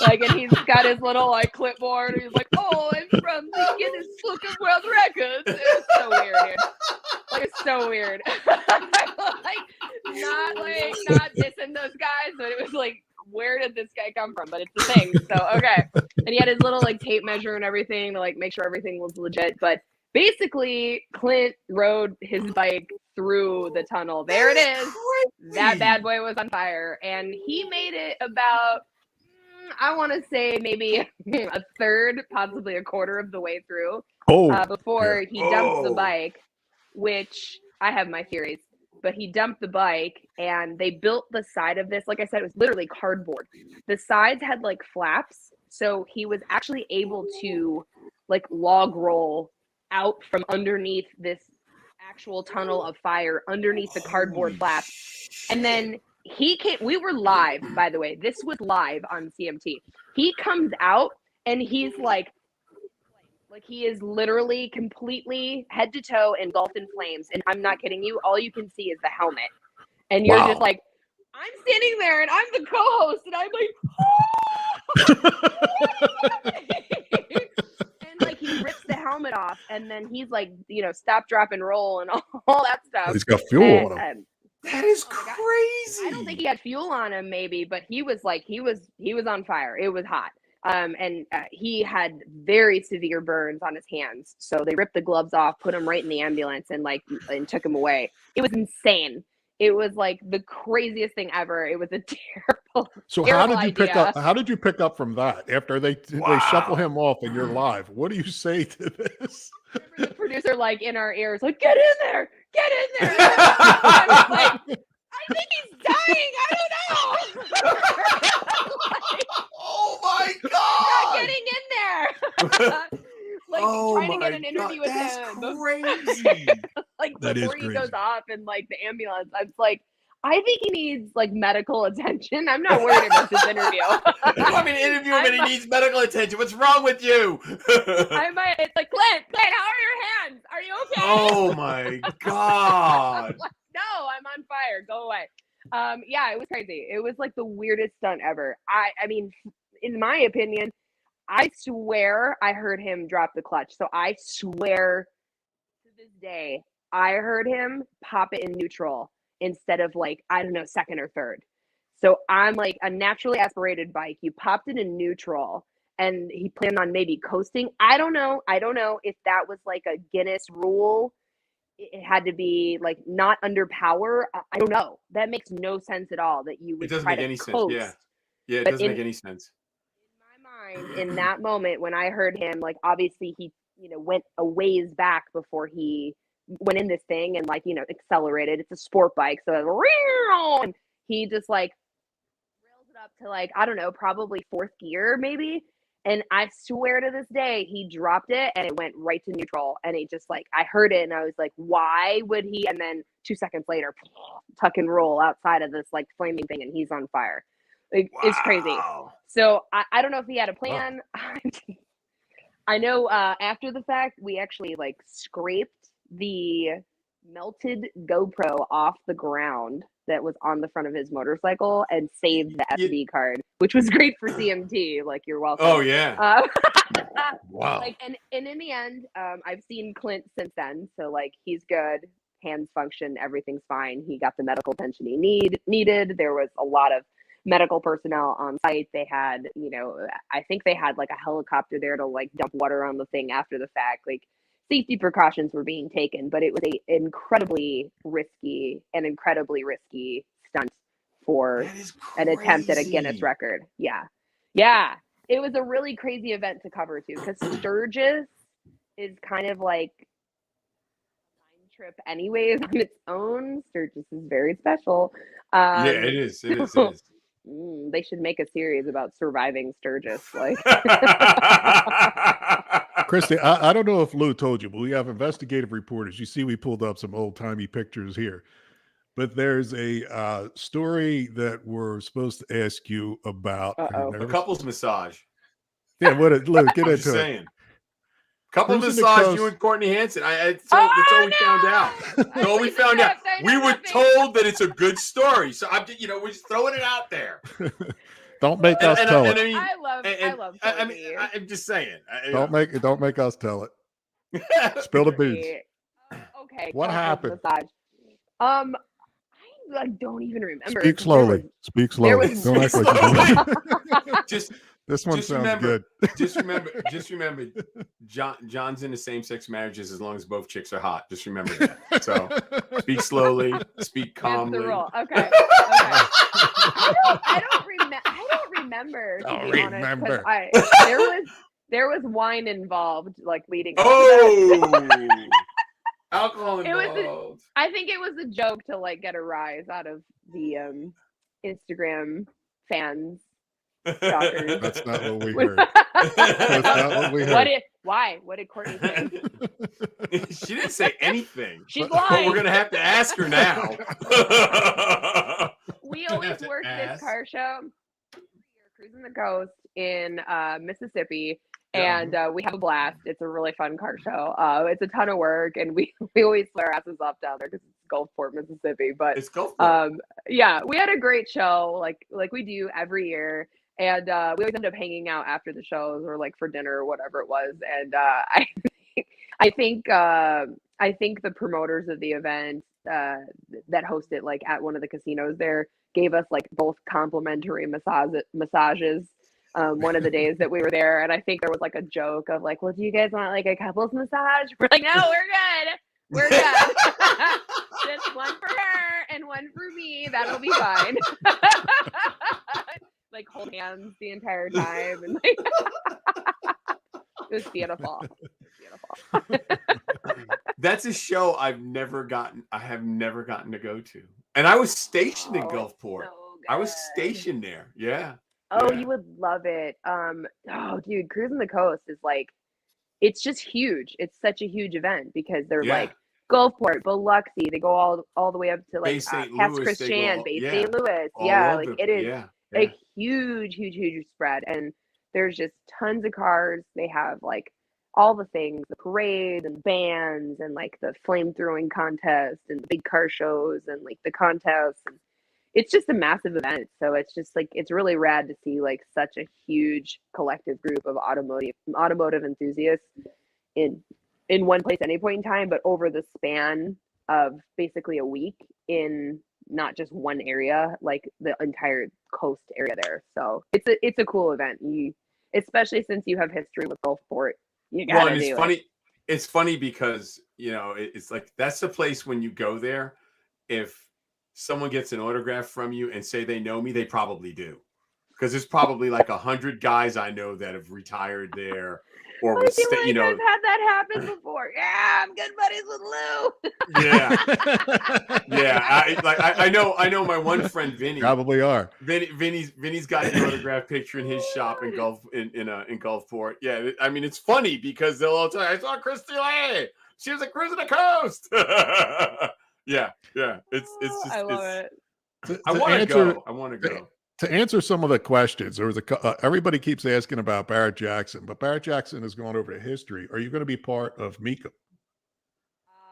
Like, and he's got his little like clipboard, and he's like, "Oh, I'm from the Guinness Book of World Records." It was so weird, dude. Like, it's so weird. Not dissing those guys, but it was like, where did this guy come from? But it's the thing. So okay. And he had his little like tape measure and everything to like make sure everything was legit. But basically, Clint rode his bike through the tunnel. There it is. That bad boy was on fire, and he made it about, I want to say maybe a third, possibly a quarter of the way through. Before he dumped the bike, which I have my theories. But he dumped the bike, and they built the side of this. Like I said, it was literally cardboard. The sides had like flaps, so he was actually able to like log roll out from underneath this actual tunnel of fire, underneath the cardboard flaps. And then he came. We were live, by the way. This was live on CMT. He comes out, and he's like he is literally completely head to toe engulfed in flames. And I'm not kidding you. All you can see is the helmet. And you're just like, I'm standing there and I'm the co-host. And I'm like, and like he rips the helmet off. And then he's like, you know, stop, drop, and roll and all that stuff. He's got fuel on him. That is crazy. I don't think he had fuel on him, maybe, but he was like, he was on fire. It was hot. And he had very severe burns on his hands. So they ripped the gloves off, put him right in the ambulance, and took him away. It was insane. It was like the craziest thing ever. It was a terrible. So terrible how did you idea. pick up? How did you pick up from that after they shuffle him off and you're live? What do you say to this? The producer, like in our ears, like, get in there, get in there. I was like, I think he's dying. I don't know. Oh my God! Not getting in there. Trying to get an interview with him. Crazy. That is before he crazy. goes off in like the ambulance, I was like, I think he needs like medical attention. I'm not worried about this interview. You want me to interview him and he needs medical attention? What's wrong with you? It's like, Clint, how are your hands? Are you okay? Oh my God. No, I'm on fire. Go away. Yeah, it was crazy. It was like the weirdest stunt ever. I mean, in my opinion, I swear I heard him drop the clutch. So I swear to this day, I heard him pop it in neutral instead of like, I don't know, second or third. So I'm like a naturally aspirated bike. You popped it in neutral and he planned on maybe coasting. I don't know if that was like a Guinness rule. It had to be like not under power. I don't know. That makes no sense at all that you would It doesn't try make to any coast. sense. Yeah, it But doesn't make any sense. In that moment when I heard him, like obviously he, you know, went a ways back before he went in this thing and like, you know, accelerated. It's a sport bike, so and he just like rails it up to like, I don't know, probably fourth gear maybe. And I swear to this day, he dropped it and it went right to neutral. And it just like, I heard it and I was like, why would he? And then 2 seconds later, tuck and roll outside of this like flaming thing and he's on fire. Like, it's crazy. So I don't know if he had a plan. I know after the fact, we actually like scraped the melted GoPro off the ground that was on the front of his motorcycle and saved the SD card, which was great for CMT. Like, you're welcome. Oh, yeah. Wow. Like, and in the end, I've seen Clint since then. So like, he's good. Hands function. Everything's fine. He got the medical attention he needed. There was a lot of medical personnel on site. They had, you know, I think they had like a helicopter there to like dump water on the thing after the fact. Like, safety precautions were being taken, but it was a incredibly risky stunt for an attempt at a Guinness record. Yeah. It was a really crazy event to cover too, because Sturgis is kind of like a mind trip anyways on its own. Sturgis is very special. Yeah, it is. They should make a series about surviving Sturgis. Like, CRISTY, I don't know if Lou told you, but we have investigative reporters. You see, we pulled up some old timey pictures here, but there's a story that we're supposed to ask you about. A couples massage. Yeah, Lou, get into it. Couple Cruising the massage Coast. you and Courtney Hansen. That's all we found out. That's all we found out. We were told that it's a good story, so we're just throwing it out there. Don't make us tell it. I love Courtney. I'm just saying. Don't make us tell it. Spill the beans. Okay. What happened? Massage. I don't even remember. Speak slowly. Speak slowly. Don't act like just. This one sounds good. Just remember, John's into same-sex marriages as long as both chicks are hot. Just remember that. So speak slowly, speak calmly. That's the rule. Okay. I don't remember. To be honest, 'cause there was wine involved, like leading up to that. Alcohol involved. I think it was a joke to like get a rise out of the Instagram fans. That's not what we heard. That's not what we heard. Why? What did Courtney say? She didn't say anything. She's but lying. We're gonna have to ask her now. We always work this car show. Cruising the coast in Mississippi, and we have a blast. It's a really fun car show. It's a ton of work, and we always swear our asses off down there because it's Gulfport, Mississippi. But it's Gulfport. Yeah, we had a great show, like we do every year. And we always end up hanging out after the shows or like for dinner or whatever it was. And I think the promoters of the event that host it like at one of the casinos there gave us like both complimentary massages one of the days that we were there. And I think there was like a joke of like, well, do you guys want like a couples massage? We're like, no, we're good. Just one for her and one for me. That'll be fine. Like hold hands the entire time, and like it was beautiful. That's a show I have never gotten to go to, and I was stationed in Gulfport. So I was stationed there. Yeah. Oh, yeah. You would love it. Oh, dude, Cruising the Coast is like, it's just huge. It's such a huge event because they're like Gulfport, Biloxi. They go all the way up to like Pass Christian, Bay St. Louis. Yeah, like it is. A huge spread, and there's just tons of cars. They have like all the things, the parade and bands and like the flame throwing contest and the big car shows and like the contests. And it's just a massive event. So it's just like, it's really rad to see like such a huge collective group of automotive enthusiasts in one place at any point in time, but over the span of basically a week in not just one area, like the entire coast area there. So it's a cool event. Especially since you have history with Gulfport, you gotta do it. It's funny because it's like that's the place when you go there. If someone gets an autograph from you and say they know me, they probably do, because there's probably like 100 guys I know that have retired there. Or I've had that happen before. Yeah, I'm good buddies with Lou. I know my one friend Vinny. Probably are. Vinny's got an autograph picture in his shop in Gulfport. Yeah, I mean it's funny because they'll all tell you, I saw CRISTY Lay. She was a Cruising the Coast. yeah. It's just I love it. I want to go. I want to go. To answer some of the questions, there was everybody keeps asking about Barrett Jackson, but Barrett Jackson has gone over to history. Are you going to be part of Mecum?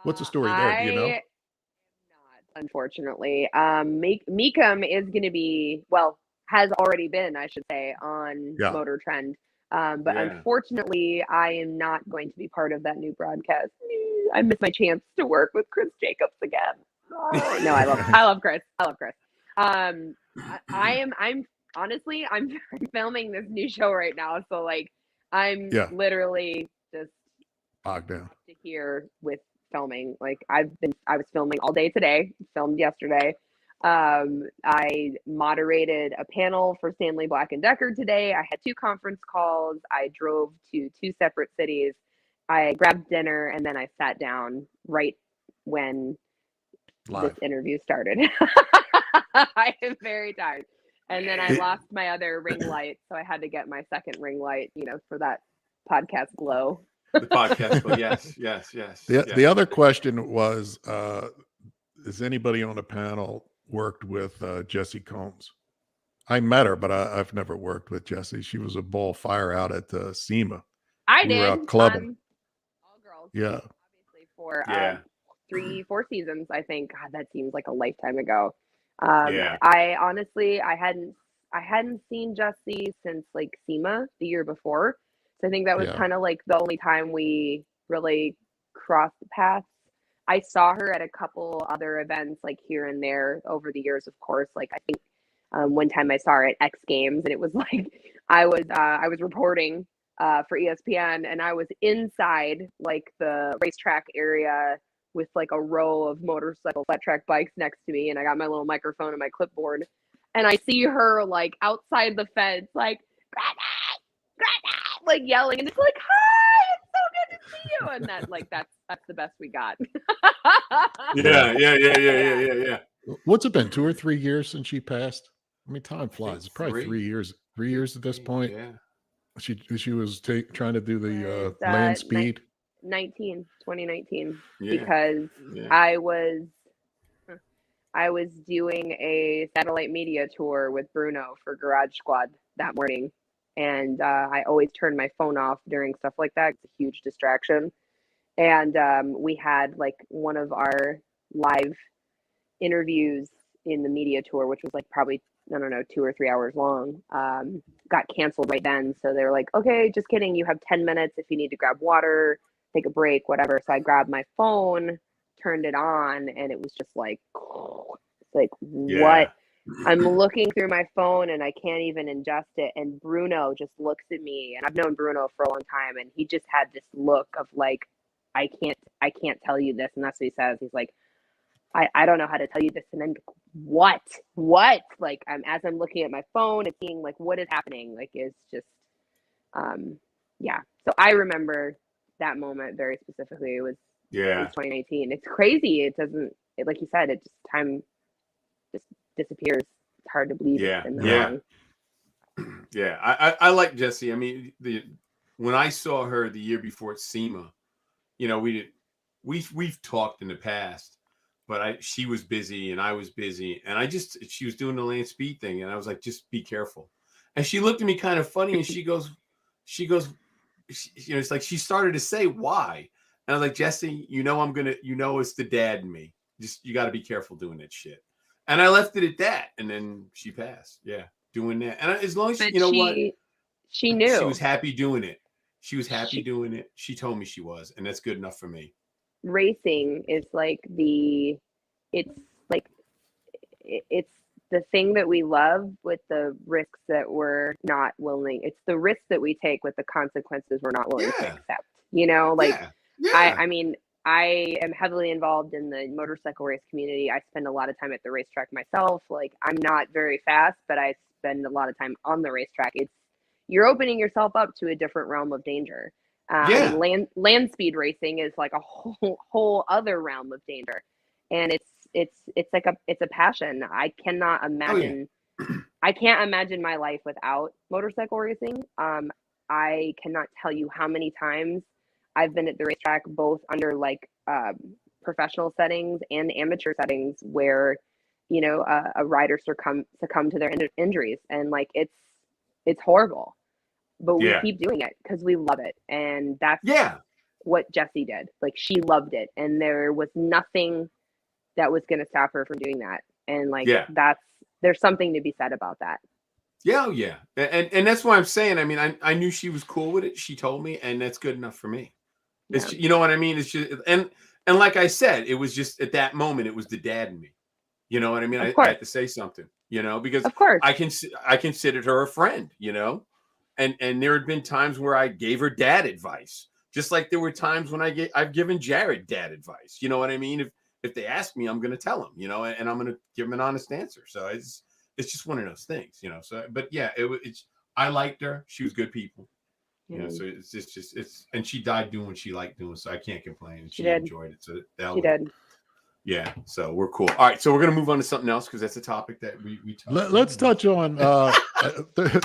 What's the story there? Do you know? Not, unfortunately. Mecum is going to be, well, has already been, I should say, on Motor Trend. But unfortunately, I am not going to be part of that new broadcast. I missed my chance to work with Chris Jacobs again. Oh, no, I love Chris. I'm honestly, I'm filming this new show right now. So like, I'm literally just bogged down to here with filming. Like I was filming all day today, filmed yesterday. I moderated a panel for Stanley Black & Decker today. I had 2 conference calls. I drove to 2 separate cities. I grabbed dinner and then I sat down right when this interview started. I am very tired. And then I lost my other ring light. So I had to get my second ring light, for that podcast glow. The podcast glow. Yes. The other question was, has anybody on the panel worked with Jessie Combs? I met her, but I've never worked with Jessie. She was a ball fire out at SEMA. I we did. were out clubbing. Yeah. Obviously for Yeah. 3-4 seasons, I think. God, that seems like a lifetime ago. Yeah. I honestly, I hadn't seen Jessie since like SEMA the year before. So I think that was Yeah. kind of like the only time we really crossed paths. I saw her at a couple other events like here and there over the years, of course. Like I think one time I saw her at X Games, and it was like I was reporting for ESPN, and I was inside like the racetrack area with like a row of motorcycle flat track bikes next to me, and I got my little microphone and my clipboard, and I see her like outside the fence, like like yelling, and it's like, "Hi, it's so good to see you!" And that like that's the best we got. Yeah. What's it been? 2 or 3 years since she passed? I mean, time flies. It's probably 3 years. 3 years at this point. Yeah. She was trying to do the land speed. 2019, Yeah. because Yeah. I was doing a satellite media tour with Bruno for Garage Squad that morning, and I always turn my phone off during stuff like that. It's a huge distraction. And we had like one of our live interviews in the media tour, which was like probably, I don't know, 2 or 3 hours long, got canceled right then. So they were like, okay, just kidding. You have 10 minutes if you need to grab water, take a break, whatever. So I grabbed my phone, turned it on, and it was just like, what? I'm looking through my phone and I can't even ingest it. And Bruno just looks at me, and I've known Bruno for a long time, and he just had this look of like, I can't tell you this. And that's what he says. He's like, I don't know how to tell you this. And then what? Like as I'm looking at my phone and seeing like what is happening, like it's just, yeah. So I remember that moment very specifically. It was 2019. It's crazy. It doesn't, like you said, time just disappears. It's hard to believe. Yeah. It's been that long. Yeah. I like Jessie. I mean, when I saw her the year before SEMA, you know, we've talked in the past, but she was busy and I was busy, and she was doing the land speed thing, and I was like, just be careful. And she looked at me kind of funny, and she goes, you know, it's like she started to say why, and I was like, Jessie, you know, it's the dad in me. Just you got to be careful doing that shit. And I left it at that, and then she passed. Yeah, doing that, and as long as But you know what, she knew she was happy doing it. She was happy doing it. She told me she was, and that's good enough for me. Racing is like it's the thing that we love with the risks that we're not willing. It's the risks that we take with the consequences we're not willing to accept. You know, like I mean, I am heavily involved in the motorcycle race community. I spend a lot of time at the racetrack myself. Like I'm not very fast, but I spend a lot of time on the racetrack. You're opening yourself up to a different realm of danger. I mean, land speed racing is like a whole other realm of danger, and it's like a passion. I cannot imagine. I can't imagine my life without motorcycle racing. I cannot tell you how many times I've been at the racetrack, both under like professional settings and amateur settings, where you know a rider succumb to their injuries, and like it's horrible. But we keep doing it because we love it. And that's what Jessie did. Like she loved it. And there was nothing that was going to stop her from doing that. And like, there's something to be said about that. Yeah. And that's why I'm saying, I mean, I knew she was cool with it. She told me, and that's good enough for me. It's, you know what I mean? It's just, and like I said, it was just at that moment, it was the dad in me. You know what I mean? I had to say something, you know, because of course I considered her a friend, you know? And there had been times where I gave her dad advice, just like there were times when I've given Jared dad advice. You know what I mean? If they ask me, I'm going to tell them, you know, and I'm going to give them an honest answer. So it's just one of those things, you know. So, but yeah, I liked her. She was good people, you know. So it's and she died doing what she liked doing. So I can't complain. She enjoyed it. So she did. Yeah, so we're cool. All right, so we're going to move on to something else because that's a topic that we Let's touch on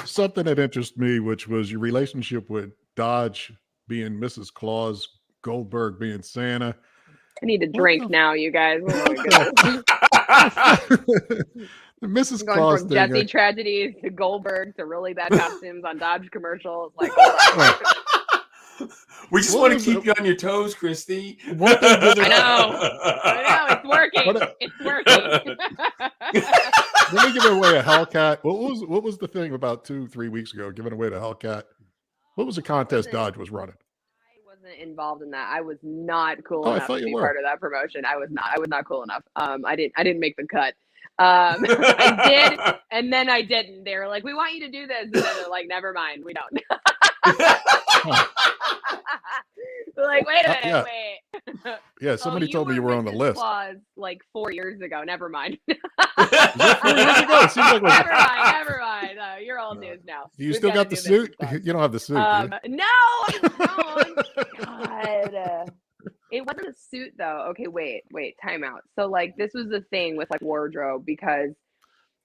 something that interests me, which was your relationship with Dodge being Mrs. Claus, Goldberg being Santa. I need a drink now, you guys. Oh my the Mrs. Claus from thing. Jessie tragedies to Goldberg to really bad costumes on Dodge commercials. Like, hold on. We just want to keep you on your toes, Christy. One thing I know. It's working. It's working. When we giving away a Hellcat, what was the thing about 2-3 weeks ago? Giving away the Hellcat. What was the contest Dodge was running? I wasn't involved in that. I was not cool Oh, I enough thought to you be were. part of that promotion. I was not cool enough. I didn't make the cut. I did, and then I didn't. They were like, "We want you to do this," and then they're like, "Never mind, we don't." We're like, wait a minute, wait. Yeah, somebody told me you were on the list. Claus like 4 years ago. Never mind. Was that 4 years ago? It seems like Never mind. You're all news now. Do you still got the suit? You don't have the suit. Do you? No, I don't. God. It wasn't a suit though. Okay, wait, time out. So like this was the thing with like wardrobe because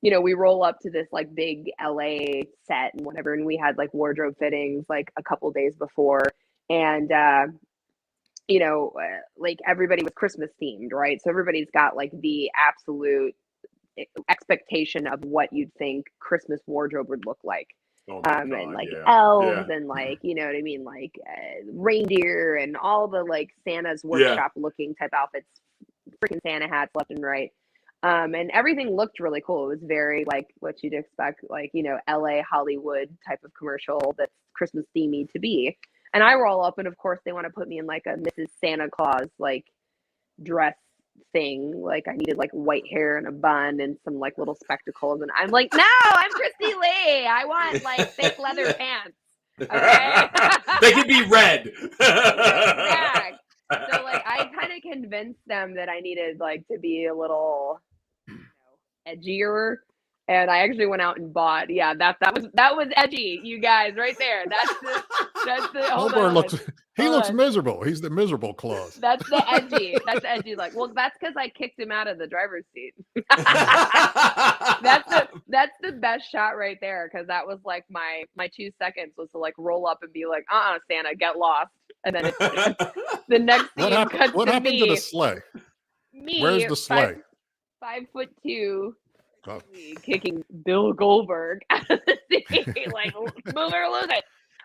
we roll up to this like big LA set and whatever, and we had like wardrobe fittings like a couple days before, and like everybody was Christmas themed, right? So everybody's got like the absolute expectation of what you'd think Christmas wardrobe would look like. And like elves and like, you know what I mean? Like reindeer and all the like Santa's workshop looking type outfits, freaking Santa hats left and right. And everything looked really cool. It was very like what you'd expect, like, LA Hollywood type of commercial that's Christmas themey to be. And I roll up and of course they want to put me in like a Mrs. Santa Claus like dress thing. Like I needed like white hair and a bun and some like little spectacles, and I'm like, no, I'm Christy Lee. I want like thick leather pants. Okay. They could be red. Exact. So like I kind of convinced them that I needed like to be a little edgier. And I actually went out and bought. Yeah, that was edgy, you guys, right there. That's the. He looks miserable. He's the miserable Claus. That's the edgy. That's the edgy. Like, well, that's because I kicked him out of the driver's seat. That's the best shot right there, because that was like my 2 seconds was to like roll up and be like, Santa, get lost, and then the next scene cuts what to happened me, to the sleigh? Me, where's the sleigh? 5'2", kicking Bill Goldberg out of the seat, like move it or lose it.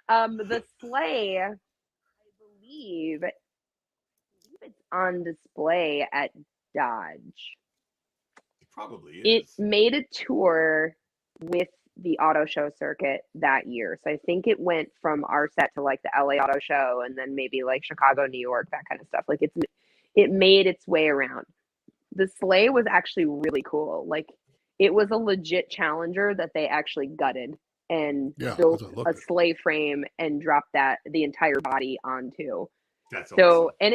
The sleigh, I believe it's on display at Dodge. It probably is. It made a tour with the auto show circuit that year. So I think it went from our set to like the LA Auto Show and then maybe like Chicago, New York, that kind of stuff. Like it made its way around. The sleigh was actually really cool. Like it was a legit Challenger that they actually gutted and built a sleigh frame and dropped the entire body onto. That's so awesome. And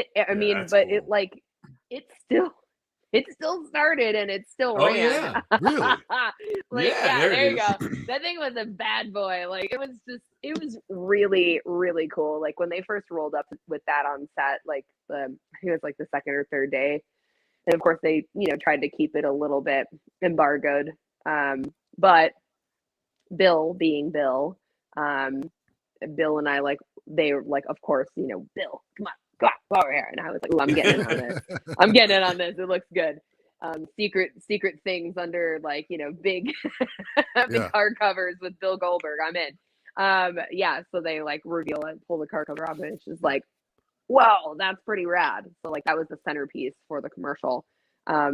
it still started and it still ran. Yeah, really? There you go. That thing was a bad boy. Like it was really, really cool. Like when they first rolled up with that on set, like I think it was like the second or third day. And of course they, tried to keep it a little bit embargoed. But Bill being Bill, Bill and I, like, they were like, of course, Bill, come on, go over here. And I was like, ooh, I'm getting in on this. I'm getting in on this. It looks good. Secret things under like, big, big car covers with Bill Goldberg. I'm in. So they like reveal it, pull the car cover off, and it's just like, whoa, that's pretty rad. So like that was the centerpiece for the commercial. I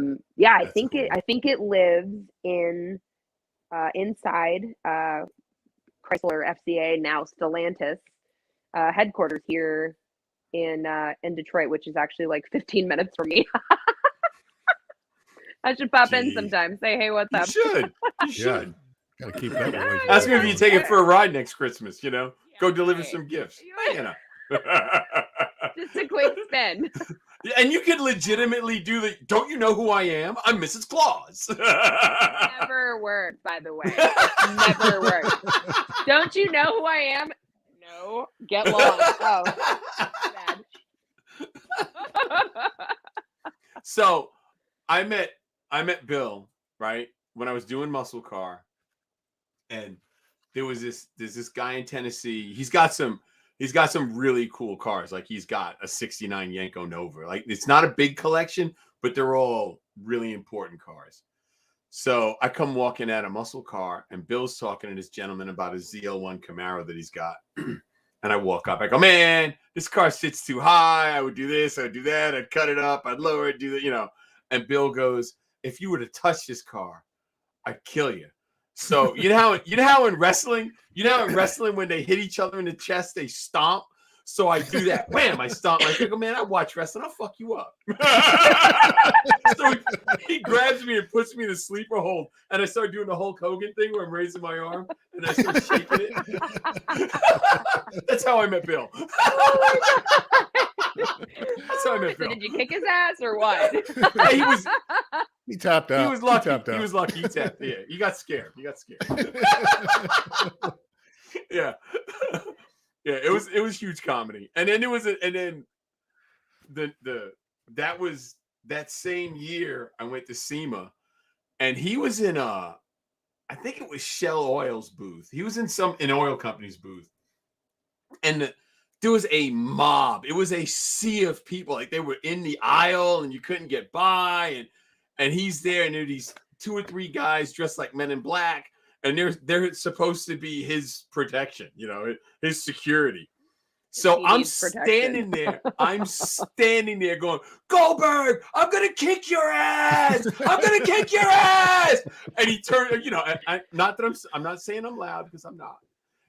think it lives in inside Chrysler FCA, now Stellantis, headquarters here in Detroit, which is actually like 15 minutes from me. I should pop in sometime. Say, hey, what's up? You should. Gotta keep that relationship. Ask me if you take it for a ride next Christmas. Go deliver some gifts. Just a quick spin. And you could legitimately do the, don't you know who I am? I'm Mrs. Claus. Never worked, by the way. Never worked. Don't you know who I am? No. Get lost. Oh. Bad. So I met Bill, right, when I was doing Muscle Car. And there's this guy in Tennessee. He's got some really cool cars. Like he's got a 69 Yanko Nova. Like it's not a big collection, but they're all really important cars. So I come walking out a Muscle Car and Bill's talking to this gentleman about his ZL1 Camaro that he's got. And I walk up. I go, man, this car sits too high. I would do this. I would do that. I'd cut it up. I'd lower it. Do that. You know. And Bill goes, if you were to touch this car, I'd kill you. So you know how in wrestling, when they hit each other in the chest, they stomp. So I do that. Wham! I stomp. I go, man, I watch wrestling. I'll fuck you up. So he grabs me and puts me in a sleeper hold, and I start doing the Hulk Hogan thing where I'm raising my arm and I start shaking it. That's how I met Bill. That's how I met Bill. So did you kick his ass or what? He tapped out. He was lucky. He was lucky. He tapped. Yeah, he got scared. Yeah. Yeah, it was huge comedy. And then that same year I went to SEMA, and he was in I think it was Shell Oil's booth. He was in an oil company's booth. And there was a mob. It was a sea of people. Like they were in the aisle and you couldn't get by, and he's there, and there are these 2 or 3 guys dressed like Men in Black, and they're supposed to be his protection, his security. So I'm standing there going, Goldberg, I'm going to kick your ass. I'm going to kick your ass. And he turned, I'm not saying I'm loud because I'm not.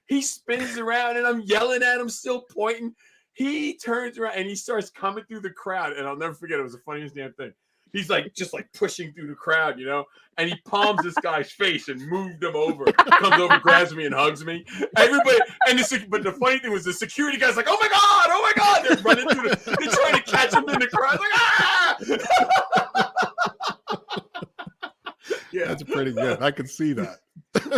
He spins around and I'm yelling at him, still pointing. He turns around and he starts coming through the crowd. And I'll never forget, it was the funniest damn thing. He's just pushing through the crowd, and he palms this guy's face and moved him over. Comes over, grabs me, and hugs me. Everybody, but the funny thing was the security guy's like, oh my God. They're running through they're trying to catch him in the crowd. Yeah. That's pretty good. I can see that.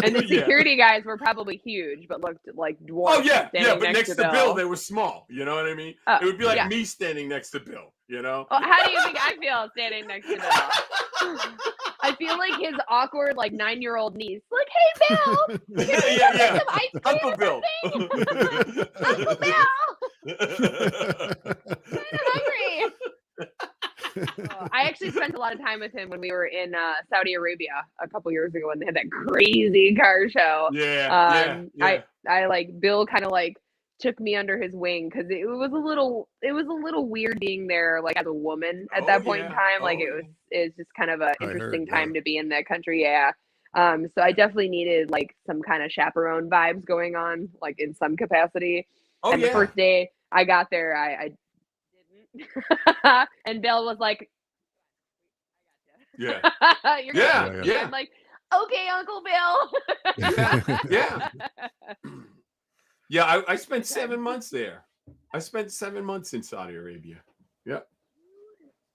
And the security guys were probably huge, but looked like dwarfs. Oh, yeah. Yeah, but next to Bill. Bill, they were small. You know what I mean? It would be like me standing next to Bill, Well, how do you think I feel standing next to Bill? I feel like his awkward, 9-year-old niece. Like, hey, Bill! Yeah. Some ice cream Uncle or Bill. Uncle Bill! I'm hungry. I actually spent a lot of time with him when we were in Saudi Arabia a couple years ago when they had that crazy car show. Yeah. Bill kind of took me under his wing because it was a little weird being there as a woman at that point in time. It was just kind of an interesting time to be in that country. Yeah. So I definitely needed some kind of chaperone vibes going on, in some capacity. The first day I got there, I didn't. And Bill was like, yeah. You're yeah. I'm like, okay, Uncle Bill. Yeah. Yeah, I spent 7 months there. I spent 7 months in Saudi Arabia. Yeah.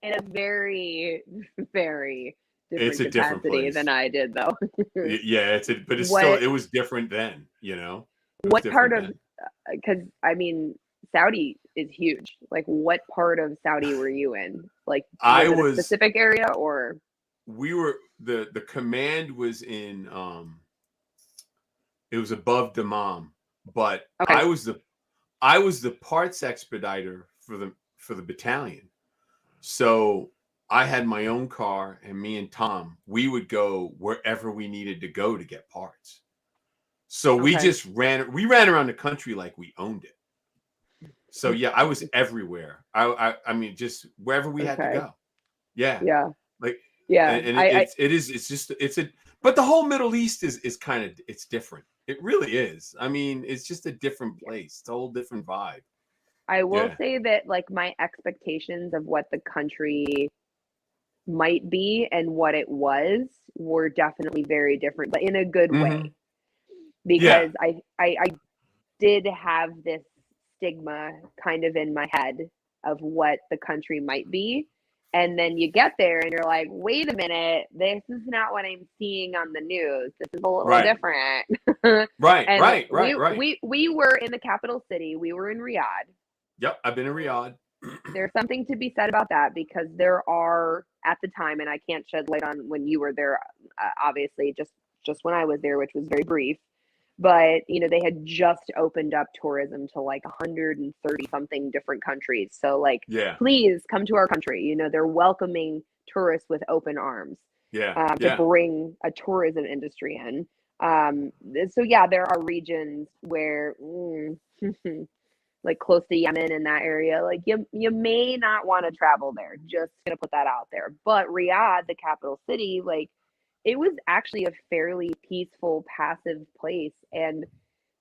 In a very, very different capacity different place than I did, though. Yeah, it was different then, What part of, because Saudi is huge. What part of Saudi were you in? I was a specific area, or we were the command was in it was above Dammam, but okay. I was the parts expediter for the battalion. So I had my own car, and me and Tom, we would go wherever we needed to go to get parts. So we just ran around the country like we owned it. So yeah, I was everywhere. I mean, just wherever we had to go. Yeah. Yeah. But the whole Middle East is kind of, it's different. It really is. I mean, it's just a different place. It's a whole different vibe. I will say that my expectations of what the country might be and what it was were definitely very different, but in a good way. Because I did have this stigma kind of in my head of what the country might be, and then you get there and you're like, wait a minute, this is not what I'm seeing on the news. This is a little different. Right. We were in the capital city. We were in Riyadh. Yep, I've been in Riyadh. There's something to be said about that, because there are, at the time, and I can't shed light on when you were there, obviously just when I was there, which was very brief. But, they had just opened up tourism to 130 something different countries. So please come to our country. They're welcoming tourists with open arms to bring a tourism industry in. So yeah, there are regions where like close to Yemen in that area, like you may not want to travel there. Just gonna put that out there. But Riyadh, the capital city, like it was actually a fairly peaceful, passive place. And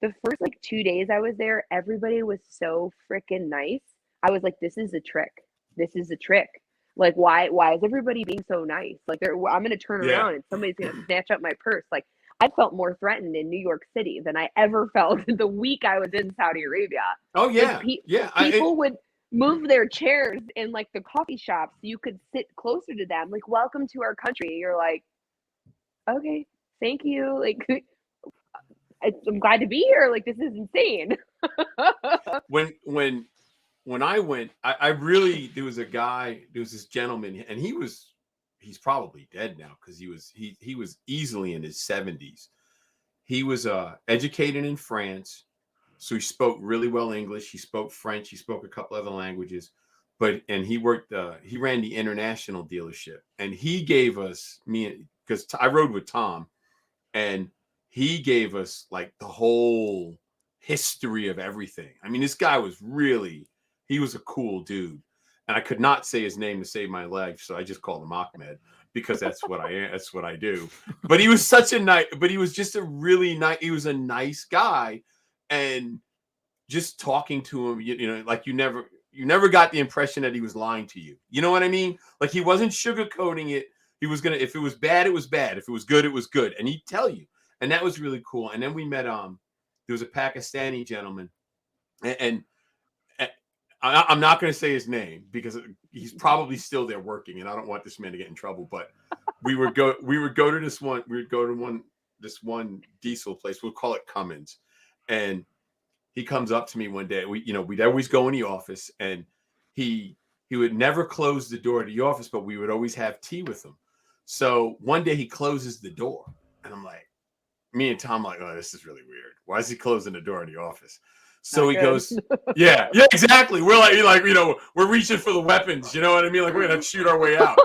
the first like 2 days I was there, everybody was so freaking nice. I was like, this is a trick. This is a trick. Like, why is everybody being so nice? Like, I'm gonna turn around and somebody's gonna snatch up my purse. Like, I felt more threatened in New York City than I ever felt the week I was in Saudi Arabia. Oh yeah, like, people would move their chairs in like the coffee shops so you could sit closer to them. Like, welcome to our country. You're like, okay, thank you. Like, I'm glad to be here. Like, this is insane. When I went, I really, there was this gentleman, and he's probably dead now because he was easily in his 70s. He was educated in France, so he spoke really well English. He spoke French. He spoke a couple other languages, and he ran the international dealership, and he gave us because I rode with Tom, and he gave us like the whole history of everything. I mean, this guy was he was a cool dude, and I could not say his name to save my life, so I just called him Ahmed because that's what I am. That's what I do. But he was he was just a really nice. He was a nice guy, and just talking to him, you know, like you never got the impression that he was lying to you. You know what I mean? Like he wasn't sugarcoating it. He was gonna, if it was bad, it was bad. If it was good, it was good, and he'd tell you. And that was really cool. And then we met there was a Pakistani gentleman, and I'm not going to say his name because he's probably still there working, and I don't want this man to get in trouble. But we would go to this one diesel place. We'll call it Cummins, and he comes up to me one day. We'd always go in the office, and he would never close the door to the office, but we would always have tea with him. So one day he closes the door, and I'm like, me and Tom like, oh, this is really weird. Why is he closing the door in the office? So he goes, yeah, exactly. We're like, you know, we're reaching for the weapons. You know what I mean? Like we're gonna shoot our way out.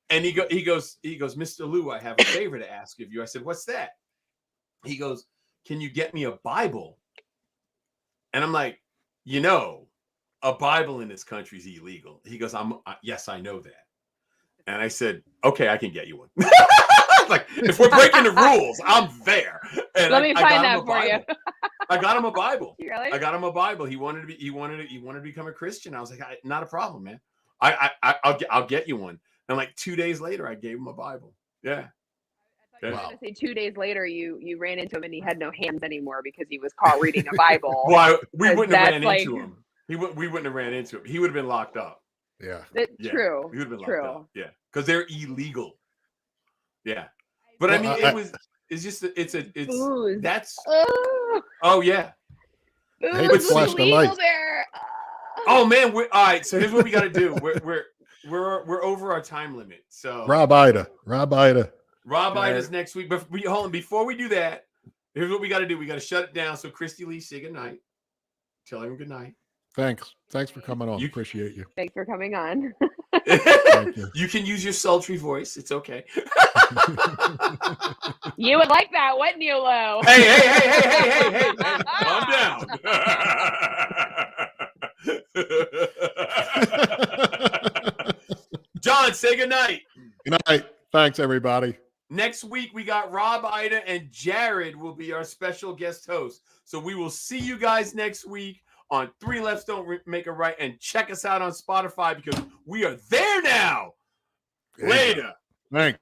And he goes, Mr. Lou, I have a favor to ask of you. I said, what's that? He goes, can you get me a Bible? And I'm like, you know, a Bible in this country is illegal. He goes, yes, I know that. And I said, okay, I can get you one. Like, if we're breaking the rules, I'm there. And Let me find that for you. I got him a Bible. Really? I got him a Bible. He wanted to become a Christian. I was like, not a problem, man. I'll get you one. And like 2 days later, I gave him a Bible. Yeah. I thought you were going to say 2 days later you ran into him and he had no hands anymore because he was caught reading a Bible. Well, we wouldn't have ran into him. We wouldn't have ran into him. He would have been locked up. Yeah. True. He would have been locked up. Yeah. Because they're illegal. Yeah. But I mean, that's. Oh yeah. Hey, but flash the light. Oh man, all right. So here's what we got to do. We're over our time limit. So Rob Ida. Rob Ida's next week. But hold on, before we do that, here's what we got to do. We got to shut it down. So Christy Lee, say good night. Tell everyone good night. Thanks for coming on. Appreciate you. Thanks for coming on. You can use your sultry voice. It's okay. You would like that, wouldn't you, Lou? Hey. Calm down. John, say good night. Good night. Thanks, everybody. Next week, we got Rob Ida and Jared will be our special guest host. So we will see you guys next week on Three Lefts Don't Make a Right, and check us out on Spotify because we are there now. Later. Thanks.